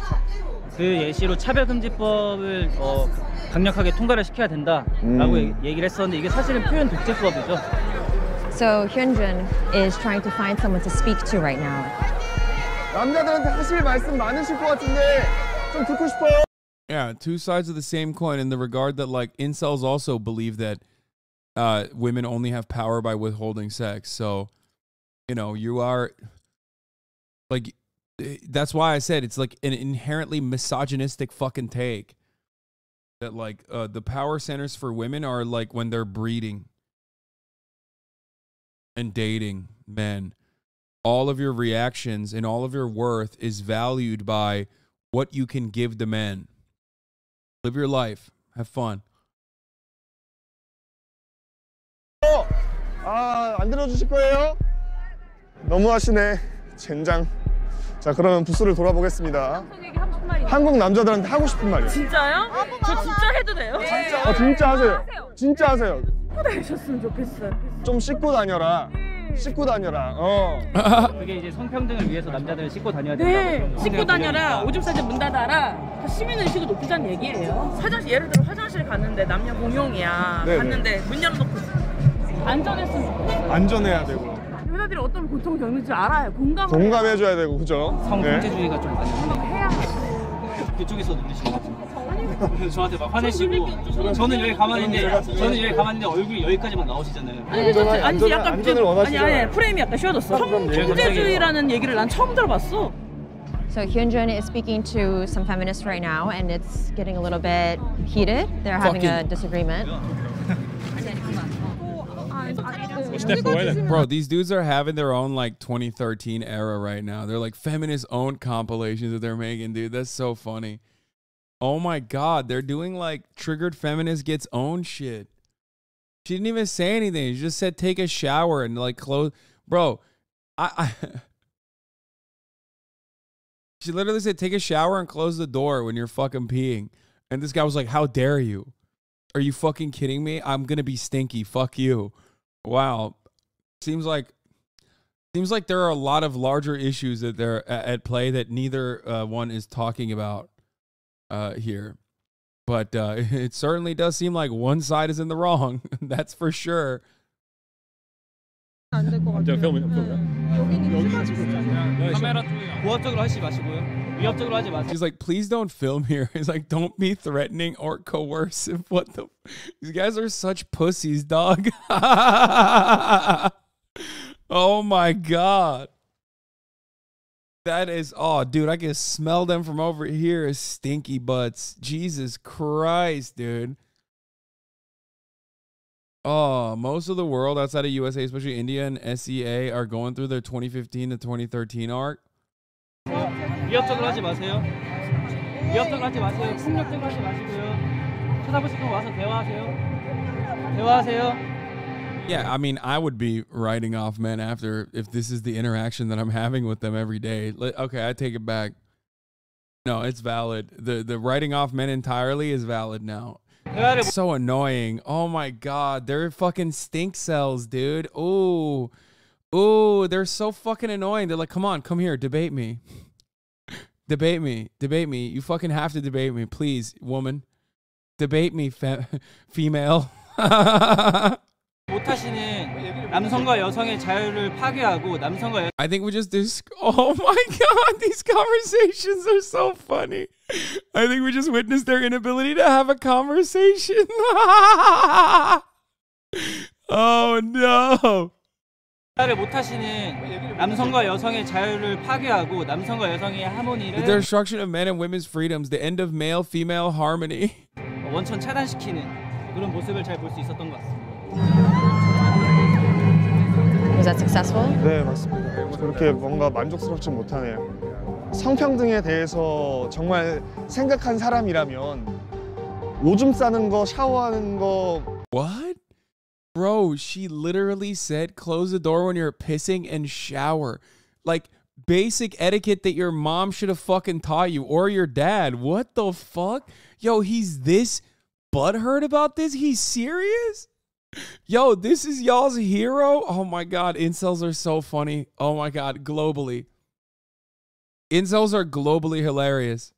그 예시로 차별금지법을 강력하게 통과를 시켜야 된다라고 얘기를 했었는데 이게 사실은 표현 독재법이죠. So Hyunjin is trying to find someone to speak to right now. 남자들한테 하실 말씀 많으실 것 같은데 좀 듣고 싶어요. Yeah, two sides of the same coin in the regard that like incels also believe that women only have power by withholding sex. So, you know, you are like, that's why I said it's like an inherently misogynistic fucking take that like the power centers for women are like when they're breeding and dating men. All of your reactions and all of your worth is valued by what you can give the men. Live your life. Have fun. 안 들어주실 거예요? 너무하시네. 젠장. 자, 그러면 부스를 돌아보겠습니다. 한국 남자들한테 하고 싶은 말이요. 진짜요? 저 진짜 해도 돼요? 진짜? 진짜 하세요. 진짜 하세요. 씻고 다니셨으면 좋겠어요. 좀 씻고 다녀라. 씻고 다녀라. 그게 이제 성평등을 위해서 남자들은 씻고 다녀야 된다. 네, 씻고 다녀라. 오줌 싸지 문 닫아라. 시민의식을 높이자는 얘기예요. 화장실 예를 들어 화장실 갔는데 남녀 공용이야. 네네. 갔는데 문 열어놓고 안전했으면 좋겠어요. 안전해야 되고. 여자들이 어떤 고통 겪는지 알아요. 공감해줘야 되고, 그죠? 성범죄주의가 좀 많은데 해야 그쪽에서 누르신 것 같아요. 저한테 막 화내시고 저는 여기 가만히 있는데 얼굴이 여기까지만 나오시잖아요. 아니 약간 안전을 원하시죠? 아니 프레임이 약간 쉬워졌어. 성범죄주의라는 얘기를 난 처음 들어봤어. So Hyunjin is speaking to some feminists right now, and it's getting a little bit heated. They're having a disagreement. Bro, these dudes are having their own like 2013 era right now. They're like feminist owned compilations that they're making, dude. That's so funny. Oh my God, they're doing like triggered feminist gets owned shit. She didn't even say anything. She just said take a shower and like close. Bro, she literally said take a shower and close the door when you're fucking peeing. And this guy was like, how dare you? Are you fucking kidding me? I'm gonna be stinky. Fuck you. Wow. Seems like there are a lot of larger issues that they're at play that neither one is talking about here. But it certainly does seem like one side is in the wrong. That's for sure. She's like, please don't film here. He's like, don't be threatening or coercive. What the? These guys are such pussies, dog. Oh my God. That is, oh, dude, I can smell them from over here as stinky butts. Jesus Christ, dude. Oh, most of the world outside of USA, especially India and SEA, are going through their 2015 to 2013 arc. 위협적으로 하지 마세요. 위협적으로 하지 마세요. 폭력적으로 하지 마시고요. 쳐다보시고 와서 대화하세요. 대화하세요. Yeah, I mean, I would be writing off men after if this is the interaction that I'm having with them every day. Okay, I take it back. No, it's valid. The writing off men entirely is valid now. It's so annoying. Oh my God, they're fucking stink cells, dude. Ooh, they're so fucking annoying. They're like, come on, come here, debate me. Debate me. You fucking have to debate me, please, woman. Debate me, female. 못하시는 남성과 여성의 자유를 파괴하고 남성과 I think we just oh my God, these conversations are so funny. I think we just witnessed their inability to have a conversation. Oh no. 대화를 못하시는 남성과 여성의 자유를 파괴하고 남성과 여성의 하모니를 The destruction of men and women's freedoms, the end of male-female harmony. 원천 차단시키는 그런 모습을 잘 볼 수 있었던 것 같습니다. Was that successful? 네, 맞습니다. 그렇게 뭔가 만족스럽지 못하네요. 성평등에 대해서 정말 생각한 사람이라면 오줌 싸는 거, 샤워하는 거. What? Bro, she literally said close the door when you're pissing and shower. Like basic etiquette that your mom should have fucking taught you or your dad. What the fuck? Yo, he's this butthurt about this? He's serious? Yo, this is y'all's hero? Oh my God, incels are so funny. Oh my God, globally. Incels are globally hilarious.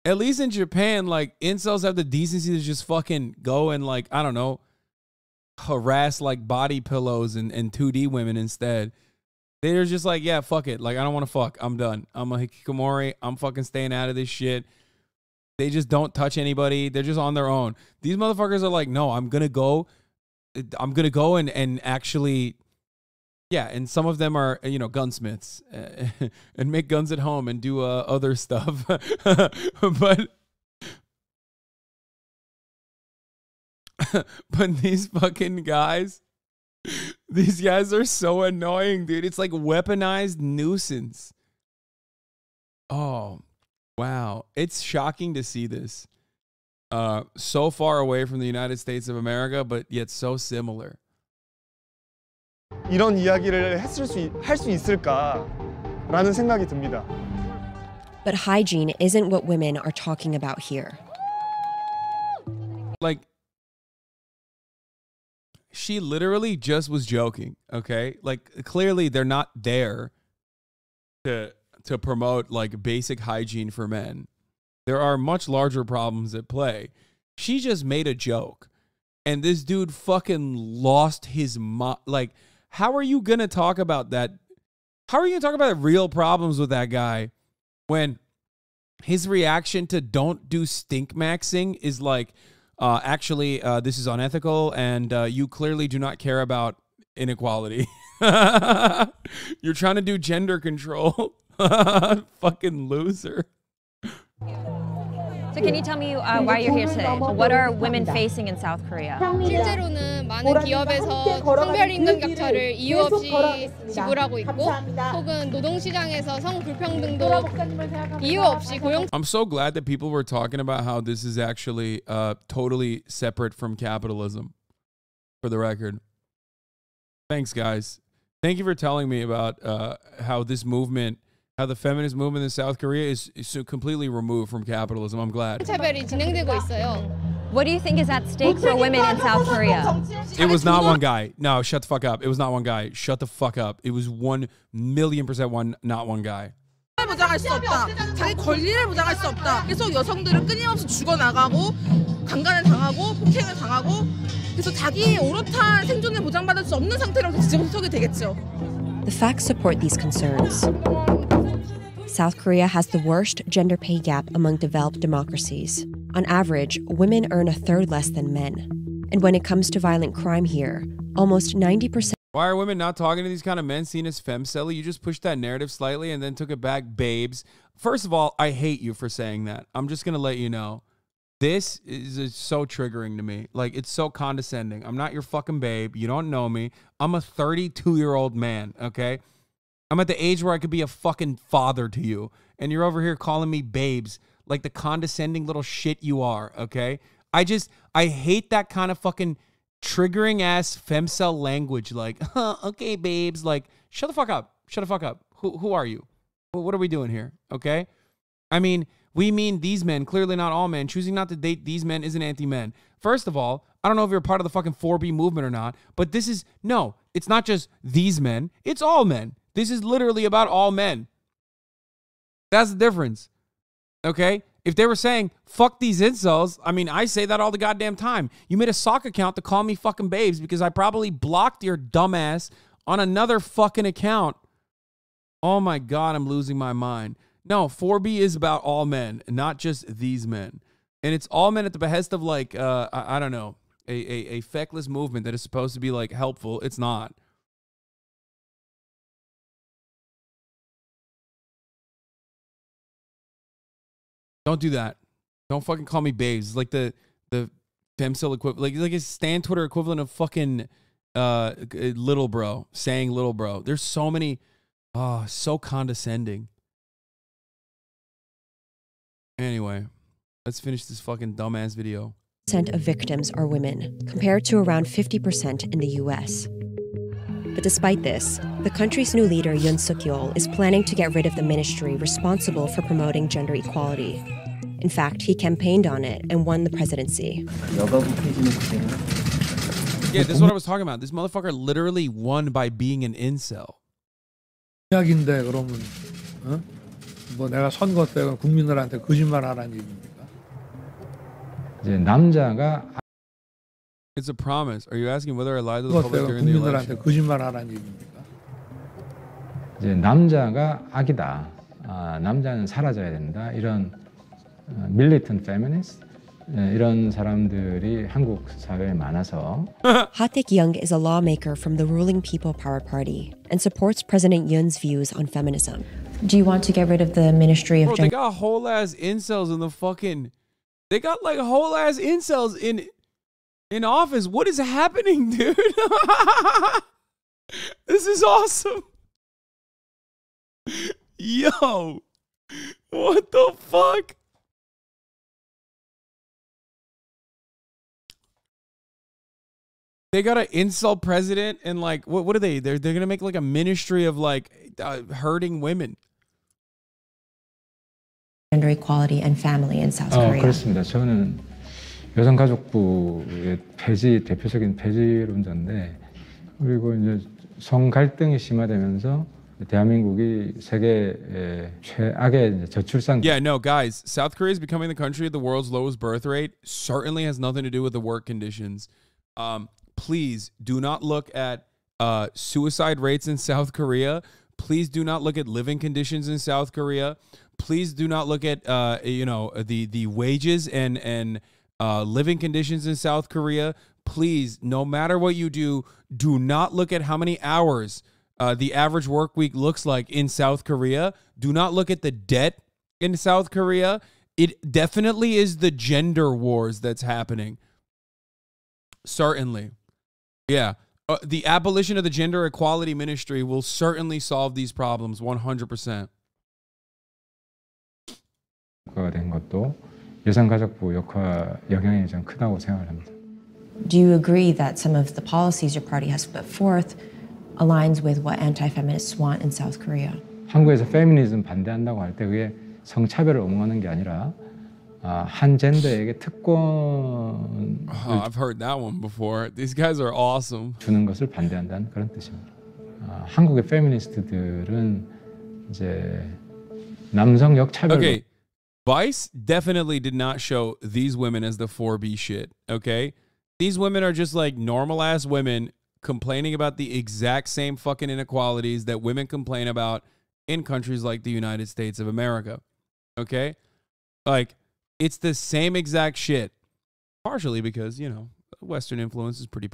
At least in Japan, like, incels have the decency to just fucking go and, like, I don't know, harass, like, body pillows and 2D women instead. They're just like, yeah, fuck it. Like, I don't want to fuck. I'm done. I'm a hikikomori. I'm fucking staying out of this shit. They just don't touch anybody. They're just on their own. These motherfuckers are like, no, I'm going to go and actually... Yeah, and some of them are, you know, gunsmiths and make guns at home and do other stuff. but these fucking guys, these guys are so annoying, dude. It's like weaponized nuisance. Oh, wow. It's shocking to see this. So far away from the United States of America, but yet so similar. 이런 이야기를 할 수 있을까라는 생각이 듭니다. But hygiene isn't what women are talking about here. Like, she literally just was joking, okay? Like, clearly they're not there to promote, like, basic hygiene for men. There are much larger problems at play. She just made a joke. And this dude fucking lost his mind. Like, how are you going to talk about that? How are you going to talk about real problems with that guy when his reaction to don't do stink maxing is like, actually, this is unethical and you clearly do not care about inequality. You're trying to do gender control. Fucking loser. So can you tell me why you're here today? What are women facing in South Korea? 실제로는 많은 기업에서 성별 임금 격차를 이유 없이 지불하고 있고 혹은 노동시장에서 성불평등도 이유 없이 고용 I'm so glad that people were talking about how this is actually totally separate from capitalism, for the record. Thanks, guys. Thank you for telling me about how this movement, how the feminist movement in South Korea is so completely removed from capitalism. I'm glad. 차별이 진행되고 있어요. What do you think is at stake for women in South Korea? It was not one guy. No, shut the fuck up. It was not one guy. Shut the fuck up. It was 1,000,000% not one guy. 보장할 수 없다. 자기 권리를 보장할 수 없다. 계속 여성들은 끊임없이 죽어나가고 강간을 당하고 폭행을 당하고 그래서 자기 오롯한 생존을 보장받을 수 없는 상태로 지속이 되겠죠. The facts support these concerns. South Korea has the worst gender pay gap among developed democracies. On average, women earn a third less than men. And when it comes to violent crime here, almost 90%. Why are women not talking to these kind of men seen as femcelly? You just pushed that narrative slightly and then took it back, babes. First of all, I hate you for saying that. I'm just going to let you know. This is so triggering to me. Like, it's so condescending. I'm not your fucking babe. You don't know me. I'm a 32-year-old man, okay? I'm at the age where I could be a fucking father to you. And you're over here calling me babes like the condescending little shit you are, okay? I hate that kind of fucking triggering ass femcel language like, okay, babes. Like, shut the fuck up. Shut the fuck up. Who are you? What are we doing here, okay? I mean, we mean these men, clearly not all men. Choosing not to date these men isn't anti-men. First of all, I don't know if you're part of the fucking 4B movement or not, but this is, no, it's not just these men. It's all men. This is literally about all men. That's the difference, okay? If they were saying, fuck these incels, I mean, I say that all the goddamn time. You made a sock account to call me fucking babes because I probably blocked your dumbass on another fucking account. Oh my God, I'm losing my mind. No, 4B is about all men, not just these men. And it's all men at the behest of like, I don't know, a feckless movement that is supposed to be like helpful. It's not. Don't do that. Don't fucking call me babes. It's like the femcel equivalent, like a Stan Twitter equivalent of fucking little bro, saying little bro. There's so many, so condescending. Anyway, let's finish this fucking dumbass video. Percent of victims are women, compared to around 50% in the US. But despite this, the country's new leader, Yoon Suk-yeol, is planning to get rid of the ministry responsible for promoting gender equality. In fact, he campaigned on it and won the presidency. Yeah, this is what I was talking about. This motherfucker literally won by being an incel. 이야기인데 그러면 뭐 내가 선거 때 국민들한테 거짓말하라는 얘기입니까? 이제 남자가 It's a promise. Are you asking whether I lied to the public during the election? 국민들한테 거짓말하라는 얘기입니까? 이제 남자가 악이다. 남자는 사라져야 된다. 이런 militant feminist 이런 사람들이 한국 사회에 많아서. Ha Taek-young is a lawmaker from the ruling People Power Party and supports President Yoon's views on feminism. Do you want to get rid of the Ministry of Bro, they got whole ass incels in the fucking. They got like whole ass incels in office. What is happening, dude? This is awesome. Yo, what the fuck? They got an incel president and like what are they? They're gonna make like a ministry of like hurting women. Gender equality and family in South Korea. 그렇습니다. 저는 여성가족부의 폐지 대표적인 폐지론자인데 그리고 이제 성 갈등이 심화되면서 대한민국이 세계 최악의 저출산. Yeah, no, guys. South Korea is becoming the country with the world's lowest birth rate. Certainly has nothing to do with the work conditions. Please do not look at suicide rates in South Korea. Please do not look at living conditions in South Korea. Please do not look at the wages and living conditions in South Korea. Please, no matter what you do not look at how many hours the average work week looks like in South Korea. Do not look at the debt in South Korea. It definitely is the gender wars that's happening. Certainly. Yeah. The abolition of the gender equality ministry will certainly solve these problems 100%. 된 것도 여성가족부 영향이 좀 크다고 생각합니다. Do you agree that some of the policies your party has put forth aligns with what anti-feminists want in South Korea? 한국에서 페미니즘 반대한다고 할 때 그게 성차별을 옹호하는 게 아니라 한 젠더에게 특권 I've heard that one before. These guys are awesome. 주는 것을 반대한다는 그런 뜻입니다. 한국의 페미니스트들은 이제 남성 역차별. Okay, Vice definitely did not show these women as the 4B shit. Okay, these women are just like normal ass women complaining about the exact same fucking inequalities that women complain about in countries like the United States of America. Okay, like. It's the same exact shit, partially because, you know, Western influence is pretty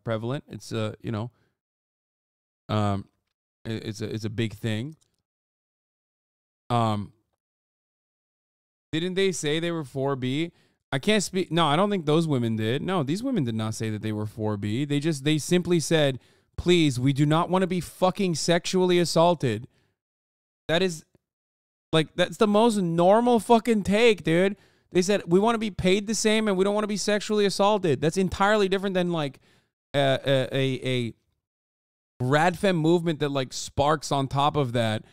prevalent. It's it's a big thing. Didn't they say they were 4B? I can't speak. No, I don't think those women did. No, these women did not say that they were 4B. They simply said, please, we do not want to be fucking sexually assaulted. That is, like, that's the most normal fucking take, dude. They said, we want to be paid the same and we don't want to be sexually assaulted. That's entirely different than, like, a radfem movement that, like, sparks on top of that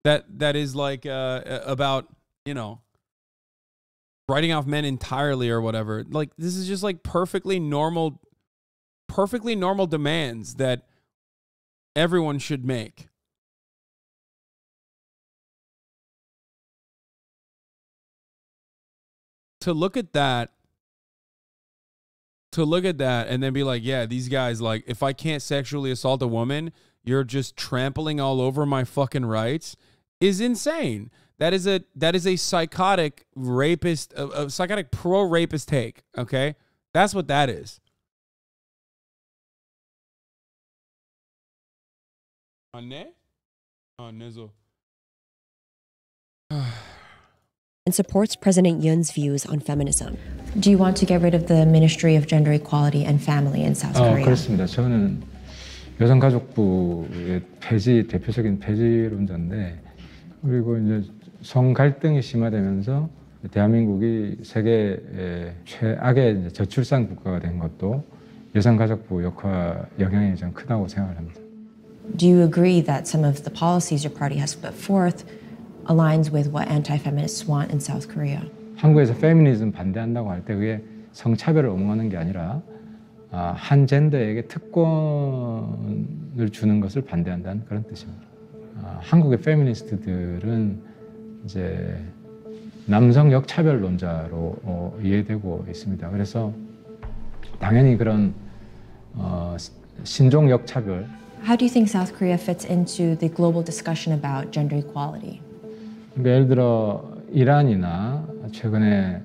is, like, about, you know, writing off men entirely or whatever. Like, this is just, like, perfectly normal demands that everyone should make. To look at that and then be like, yeah, these guys, like, if I can't sexually assault a woman, you're just trampling all over my fucking rights, is insane. That is a psychotic rapist, a psychotic pro-rapist take, okay? That's what that is. And supports President Yoon's views on feminism. Do you want to get rid of the Ministry of Gender Equality and Family in South Korea? 그렇습니다. 저는 여성가족부의 대표적인 폐지론자인데, 그리고 이제 성 갈등이 심화되면서 대한민국이 세계 최악의 이제 저출산 국가가 된 것도 여성가족부 영향이 좀 크다고 생각을 합니다. Do you agree that some of the policies your party has put forth aligns with what anti-feminists want in South Korea? 한국에서 페미니즘 반대한다고 할 때 그게 성차별을 옹호하는 게 아니라 한 젠더에게 특권을 주는 것을 반대한다는 그런 뜻입니다. 한국의 페미니스트들은 이제 남성 역차별론자로 이해되고 있습니다. 그래서 당연히 그런 신종 역차별. How do you think South Korea fits into the global discussion about gender equality? 그러니까 예를 들어 이란이나 최근에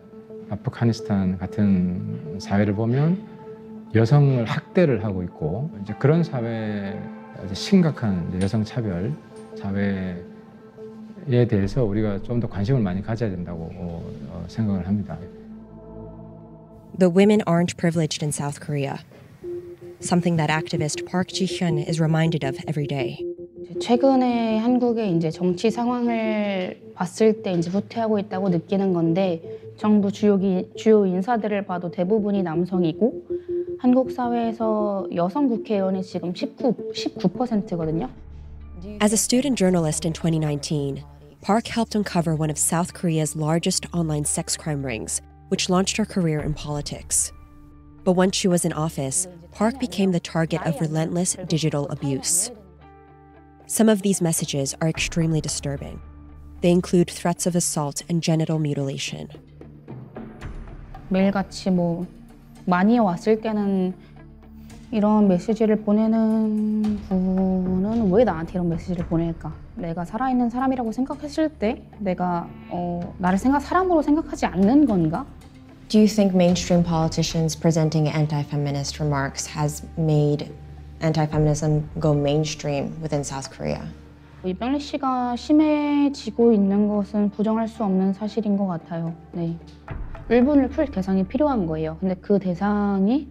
아프가니스탄 같은 사회를 보면 여성을 학대를 하고 있고, 이제 그런 사회, 심각한 여성 차별 사회에 대해서 우리가 좀 더 관심을 많이 가져야 된다고 생각을 합니다. The women aren't privileged in South Korea. Something that activist Park Ji-hyun is reminded of every day. 최근에 한국의 이제 정치 상황을 봤을 때 이제 후퇴하고 있다고 느끼는 건데, 정부 주요 인사들을 봐도 대부분이 남성이고, 한국 사회에서 여성 국회의원이 지금 19%거든요. As a student journalist in 2019, Park helped uncover one of South Korea's largest online sex crime rings, which launched her career in politics. But once she was in office, Park became the target of relentless digital abuse. Some of these messages are extremely disturbing. They include threats of assault and genital mutilation. 매일같이 많이 왔을 때는 이런 메시지를 보내는 분은 왜 나한테 이런 메시지를 보낼까? 내가 살아있는 사람이라고 생각했을 때 내가 나를 사람으로 생각하지 않는 건가? Do you think mainstream politicians presenting anti-feminist remarks has made anti-feminism go mainstream within South Korea? 이병리 씨가 심해지고 있는 것은 부정할 수 없는 사실인 것 같아요. 네. 울분을 풀 대상이 필요한 거예요. 근데 그 대상이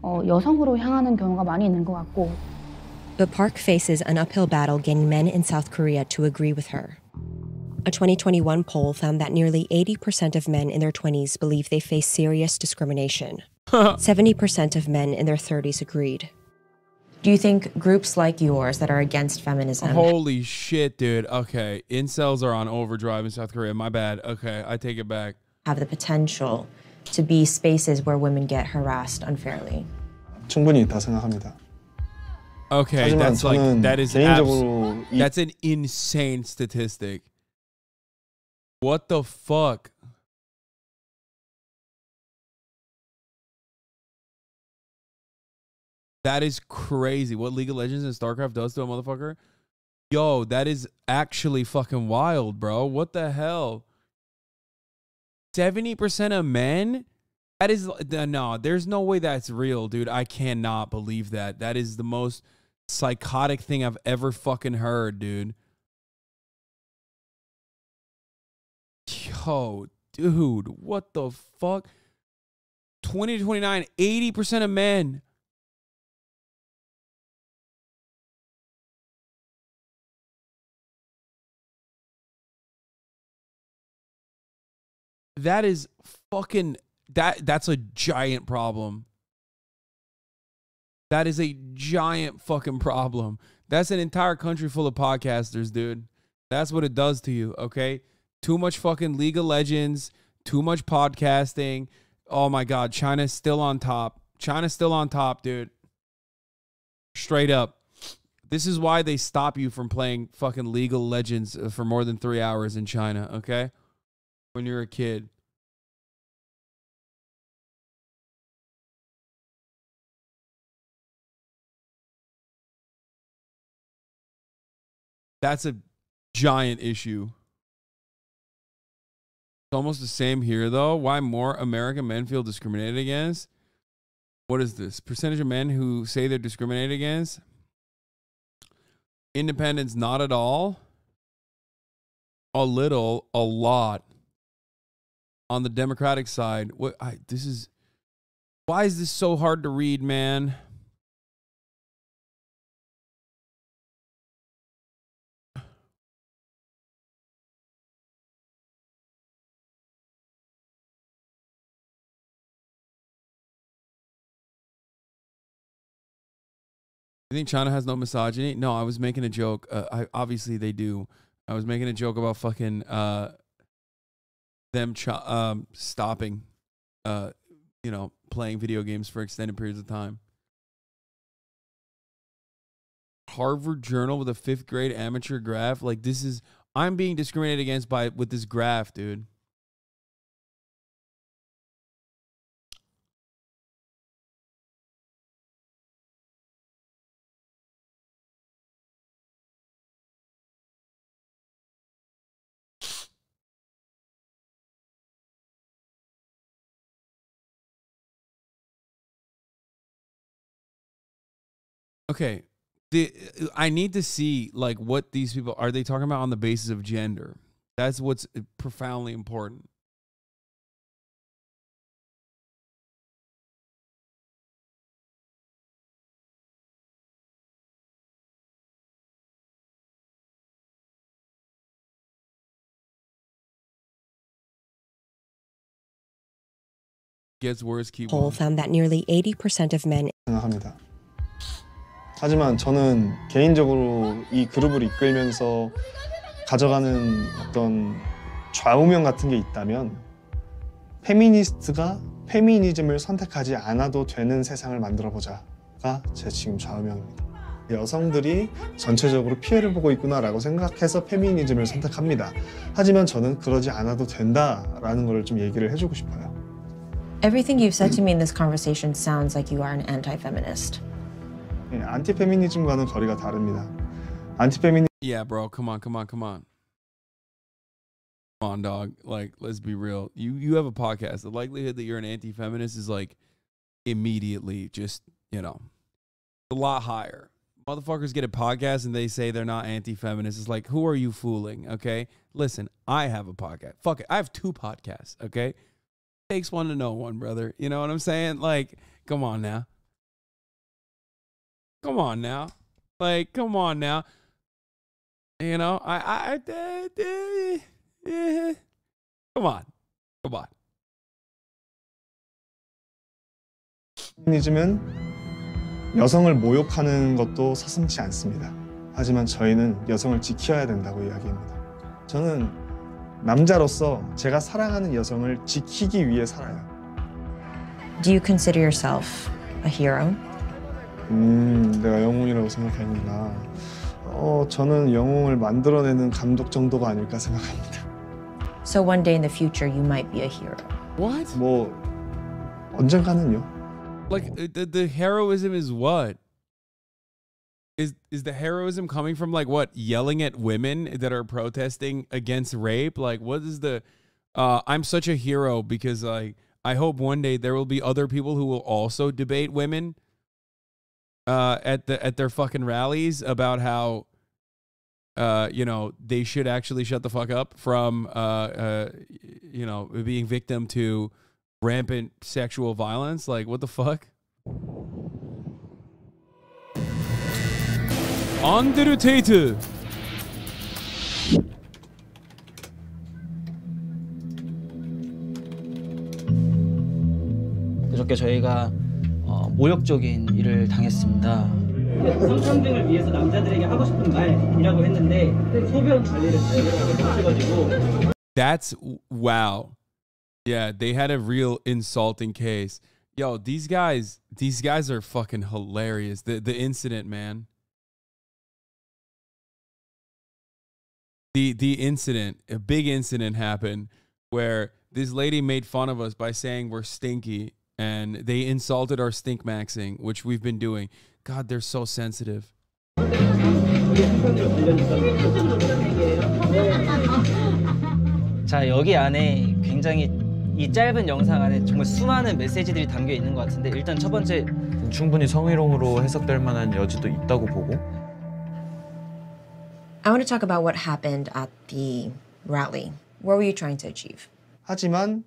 여성으로 향하는 경우가 많이 있는 것 같고. But Park faces an uphill battle getting men in South Korea to agree with her. A 2021 poll found that nearly 80% of men in their 20s believe they face serious discrimination. 70% of men in their 30s agreed. Do you think groups like yours that are against feminism... Holy shit, dude. Okay, incels are on overdrive in South Korea. My bad. Okay, I take it back. ...have the potential to be spaces where women get harassed unfairly? 충분히 다 생각합니다. Okay, that's like, that's an insane statistic. What the fuck? That is crazy. What League of Legends and StarCraft does to a motherfucker? Yo, that is actually fucking wild, bro. What the hell? 70% of men? That is, no, there's no way that's real, dude. I cannot believe that. That is the most psychotic thing I've ever fucking heard, dude. Yo, dude, what the fuck? 20 to 29, 80% of men. that is fucking that's a giant problem. That is a giant fucking problem. That's an entire country full of podcasters, dude. That's what it does to you, okay? Too much fucking League of Legends, too much podcasting. Oh my God, China's still on top. China's still on top, dude. Straight up. This is why they stop you from playing fucking League of Legends for more than 3 hours in China, okay? When you're a kid. That's a giant issue. It's almost the same here, though. Why more American men feel discriminated against? What is this? Percentage of men who say they're discriminated against? Independents, not at all. A little, a lot. On the Democratic side, why is this so hard to read, man? You think China has no misogyny? No, I was making a joke. Obviously they do. I was making a joke about fucking them stopping, playing video games for extended periods of time. Harvard Journal with a 5th grade amateur graph. Like, this is, I'm being discriminated against with this graph, dude. Okay, I need to see like what these people are they talking about on the basis of gender. That's what's profoundly important. Gets worse. Keep poll found that nearly 80% of men 생각합니다. 하지만 저는 개인적으로 이 그룹을 이끌면서 가져가는 어떤 좌우명 같은 게 있다면 페미니스트가 페미니즘을 선택하지 않아도 되는 세상을 만들어보자가 제 지금 좌우명입니다. 여성들이 전체적으로 피해를 보고 있구나라고 생각해서 페미니즘을 선택합니다. 하지만 저는 그러지 않아도 된다라는 걸 좀 얘기를 해주고 싶어요. Everything you've said to me in this conversation sounds like you are an anti-feminist. 안티페미니즘과는 거리가 다릅니다. Yeah, bro. Come on. Come on, dog. Like, let's be real. You have a podcast. The likelihood that you're an anti-feminist is like immediately just, a lot higher. Motherfuckers get a podcast and they say they're not anti-feminist. It's like, who are you fooling? Okay? Listen, I have a podcast. Fuck it. I have 2 podcasts, okay? Takes one to know one, brother. You know what I'm saying? Like, come on now. Come on now. Like, come on now. Come on. 페미니즘은 여성을 모욕하는 것도 서슴지 않습니다. 하지만 저희는 여성을 지켜야 된다고 이야기합니다. 저는 남자로서 제가 사랑하는 여성을 지키기 위해 살아요. Do you consider yourself a hero? 내가 영웅이라고 생각하는구나. 저는 영웅을 만들어내는 감독 정도가 아닐까 생각합니다. So one day in the future you might be a hero. What? 뭐 언젠가는요. Like the heroism is what? Is the heroism coming from like what? Yelling at women that are protesting against rape? Like what is the I'm such a hero because like I hope one day there will be other people who will also debate women at their fucking rallies about how they should actually shut the fuck up from being victim to rampant sexual violence. Like what the fuck? Andrew Tate. 그저께 저희가 모욕적인 일을 당했습니다. 성평등을 위해서 남자들에게 하고 싶은 말이라고 했는데 소변 관리를 잘못하고 하셔가지고. That's wow. Yeah, they had a real insulting case. Yo, these guys are fucking hilarious. The incident, man. The incident, a big incident happened where this lady made fun of us by saying we're stinky, and they insulted our stink maxing, which we've been doing. God, they're so sensitive. 자, 여기 안에 굉장히 이 짧은 영상 안에 정말 수많은 메시지들이 담겨 있는 것 같은데 일단 첫 번째 충분히 성희롱으로 해석될 만한 여지도 있다고 보고. I want to talk about what happened at the rally. What were you trying to achieve? 하지만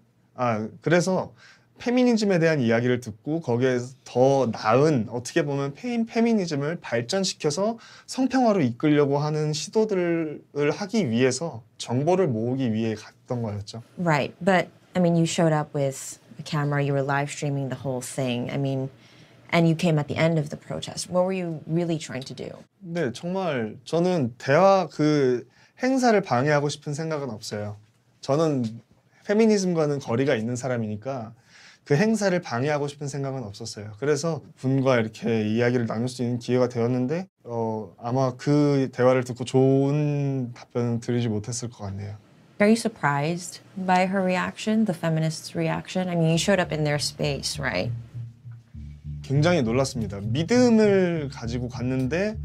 그래서 페미니즘에 대한 이야기를 듣고 거기에 더 나은 어떻게 보면 페미니즘을 발전시켜서 성평화로 이끌려고 하는 시도들을 하기 위해서 정보를 모으기 위해 갔던 거였죠. Right, but I mean, you showed up with a camera, you were live streaming the whole thing. I mean, and you came at the end of the protest. What were you really trying to do? 네, 정말 저는 대화 그 행사를 방해하고 싶은 생각은 없어요. 저는 페미니즘과는 거리가 있는 사람이니까 그 행사를 방해하고 싶은 생각은 없었어요. 그래서 분과 이렇게 이야기를 나눌 수 있는 기회가 되었는데 아마 그 대화를 듣고 좋은 답변은 드리지 못했을 것 같네요. Are you surprised by her reaction, the feminists' reaction? I mean, you showed up in their space, right? 굉장히 놀랐습니다. 믿음을 가지고 갔는데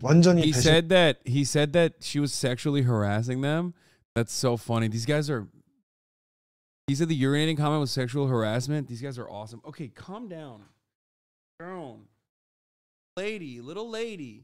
완전히 He said that she was sexually harassing them. That's so funny. These guys are. He said the urinating comment was sexual harassment. These guys are awesome. Okay, calm down. Girl. Lady, little lady.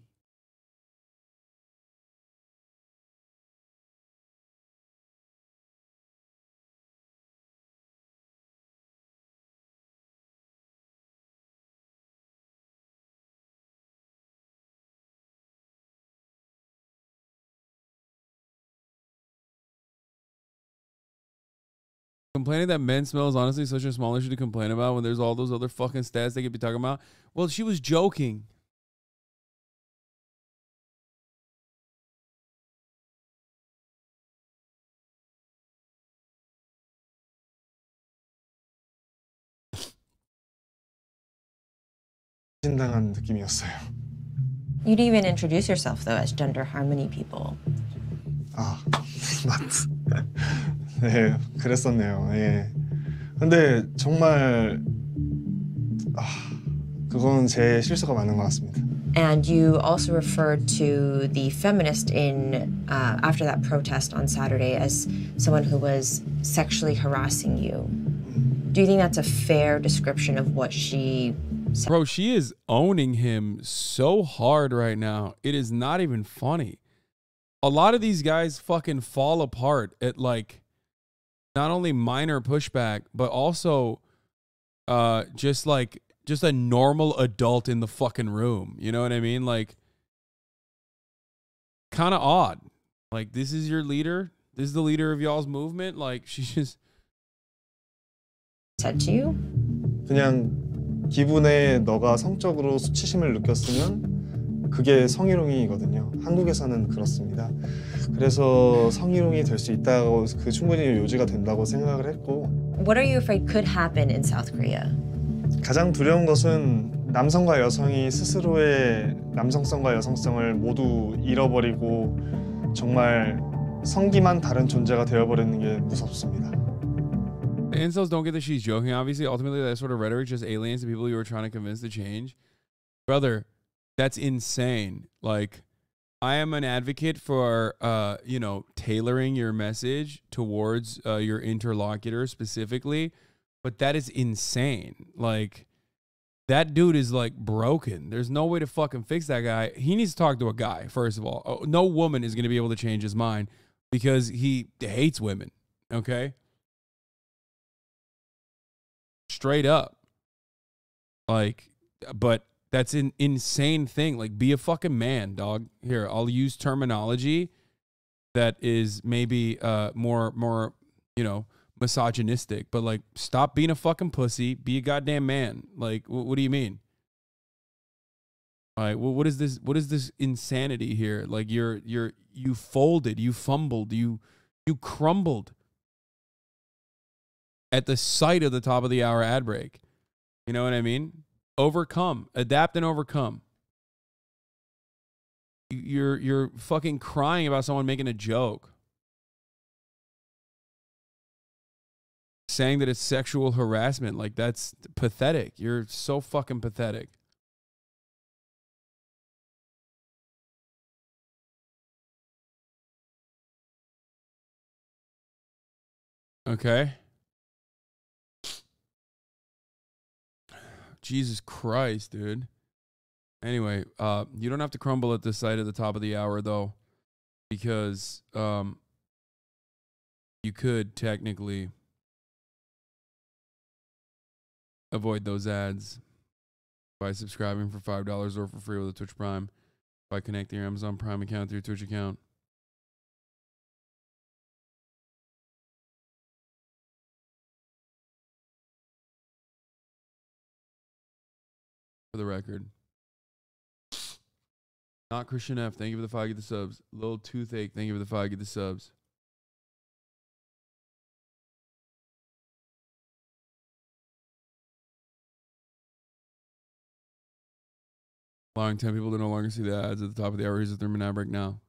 Complaining that men smell is honestly such a small issue to complain about when there's all those other fucking stats they could be talking about. Well, she was joking. 당한 느낌이었어요. You didn't even introduce yourself, though, as gender harmony people. 네, 그랬었네요. 예. 근데 정말 그건 제 실수가 많은 것 같습니다. And you also referred to the feminist in after that protest on Saturday as someone who was sexually harassing you. Do you think that's a fair description of what she said? Bro, she is owning him so hard right now. It is not even funny. A lot of these guys fucking fall apart at like not only minor pushback, but also just a normal adult in the fucking room. You know what I mean? Like, kind of odd. Like, this is your leader? This is the leader of y'all's movement? Like, she just said to you? 그냥 기분에 너가 성적으로 수치심을 느꼈으면 그게 성희롱이거든요. 한국에서는 그렇습니다. 그래서 성희롱이 될 수 있다고 그 충분히 요지가 된다고 생각을 했고. What are you afraid could happen in South Korea? 가장 두려운 것은 남성과 여성이 스스로의 남성성과 여성성을 모두 잃어버리고 정말 성기만 다른 존재가 되어버리는 게 무섭습니다. The incels don't get that she's joking. Obviously, ultimately, that sort of rhetoric just alienates the people you were trying to convince to change. Brother, that's insane. Like, I am an advocate for, tailoring your message towards your interlocutor specifically, but that is insane. Like, that dude is, like, broken. There's no way to fucking fix that guy. He needs to talk to a guy, first of all. No woman is going to be able to change his mind because he hates women, okay? Straight up. Like, but that's an insane thing. Like, be a fucking man, dog. Here, I'll use terminology that is maybe more misogynistic, but like, stop being a fucking pussy. Be a goddamn man. Like, what do you mean? All right, well, what is this? What is this insanity here? Like, you folded, you fumbled, you crumbled at the sight of the top of the hour ad break. You know what I mean? Overcome, adapt, and overcome. You're fucking crying about someone making a joke, saying that it's sexual harassment. Like, that's pathetic. You're so fucking pathetic. Okay. Jesus Christ, dude. Anyway, you don't have to crumble at the sight of the top of the hour, though, because you could technically avoid those ads by subscribing for $5 or for free with a Twitch Prime, by connecting your Amazon Prime account to your Twitch account. For the record. Not Christian F, thank you for the 5 get the subs. Little Toothache, thank you for the 5 get the subs. Allowing 10 people to no longer see the ads at the top of the hour. Here's the 3-minute ad break now.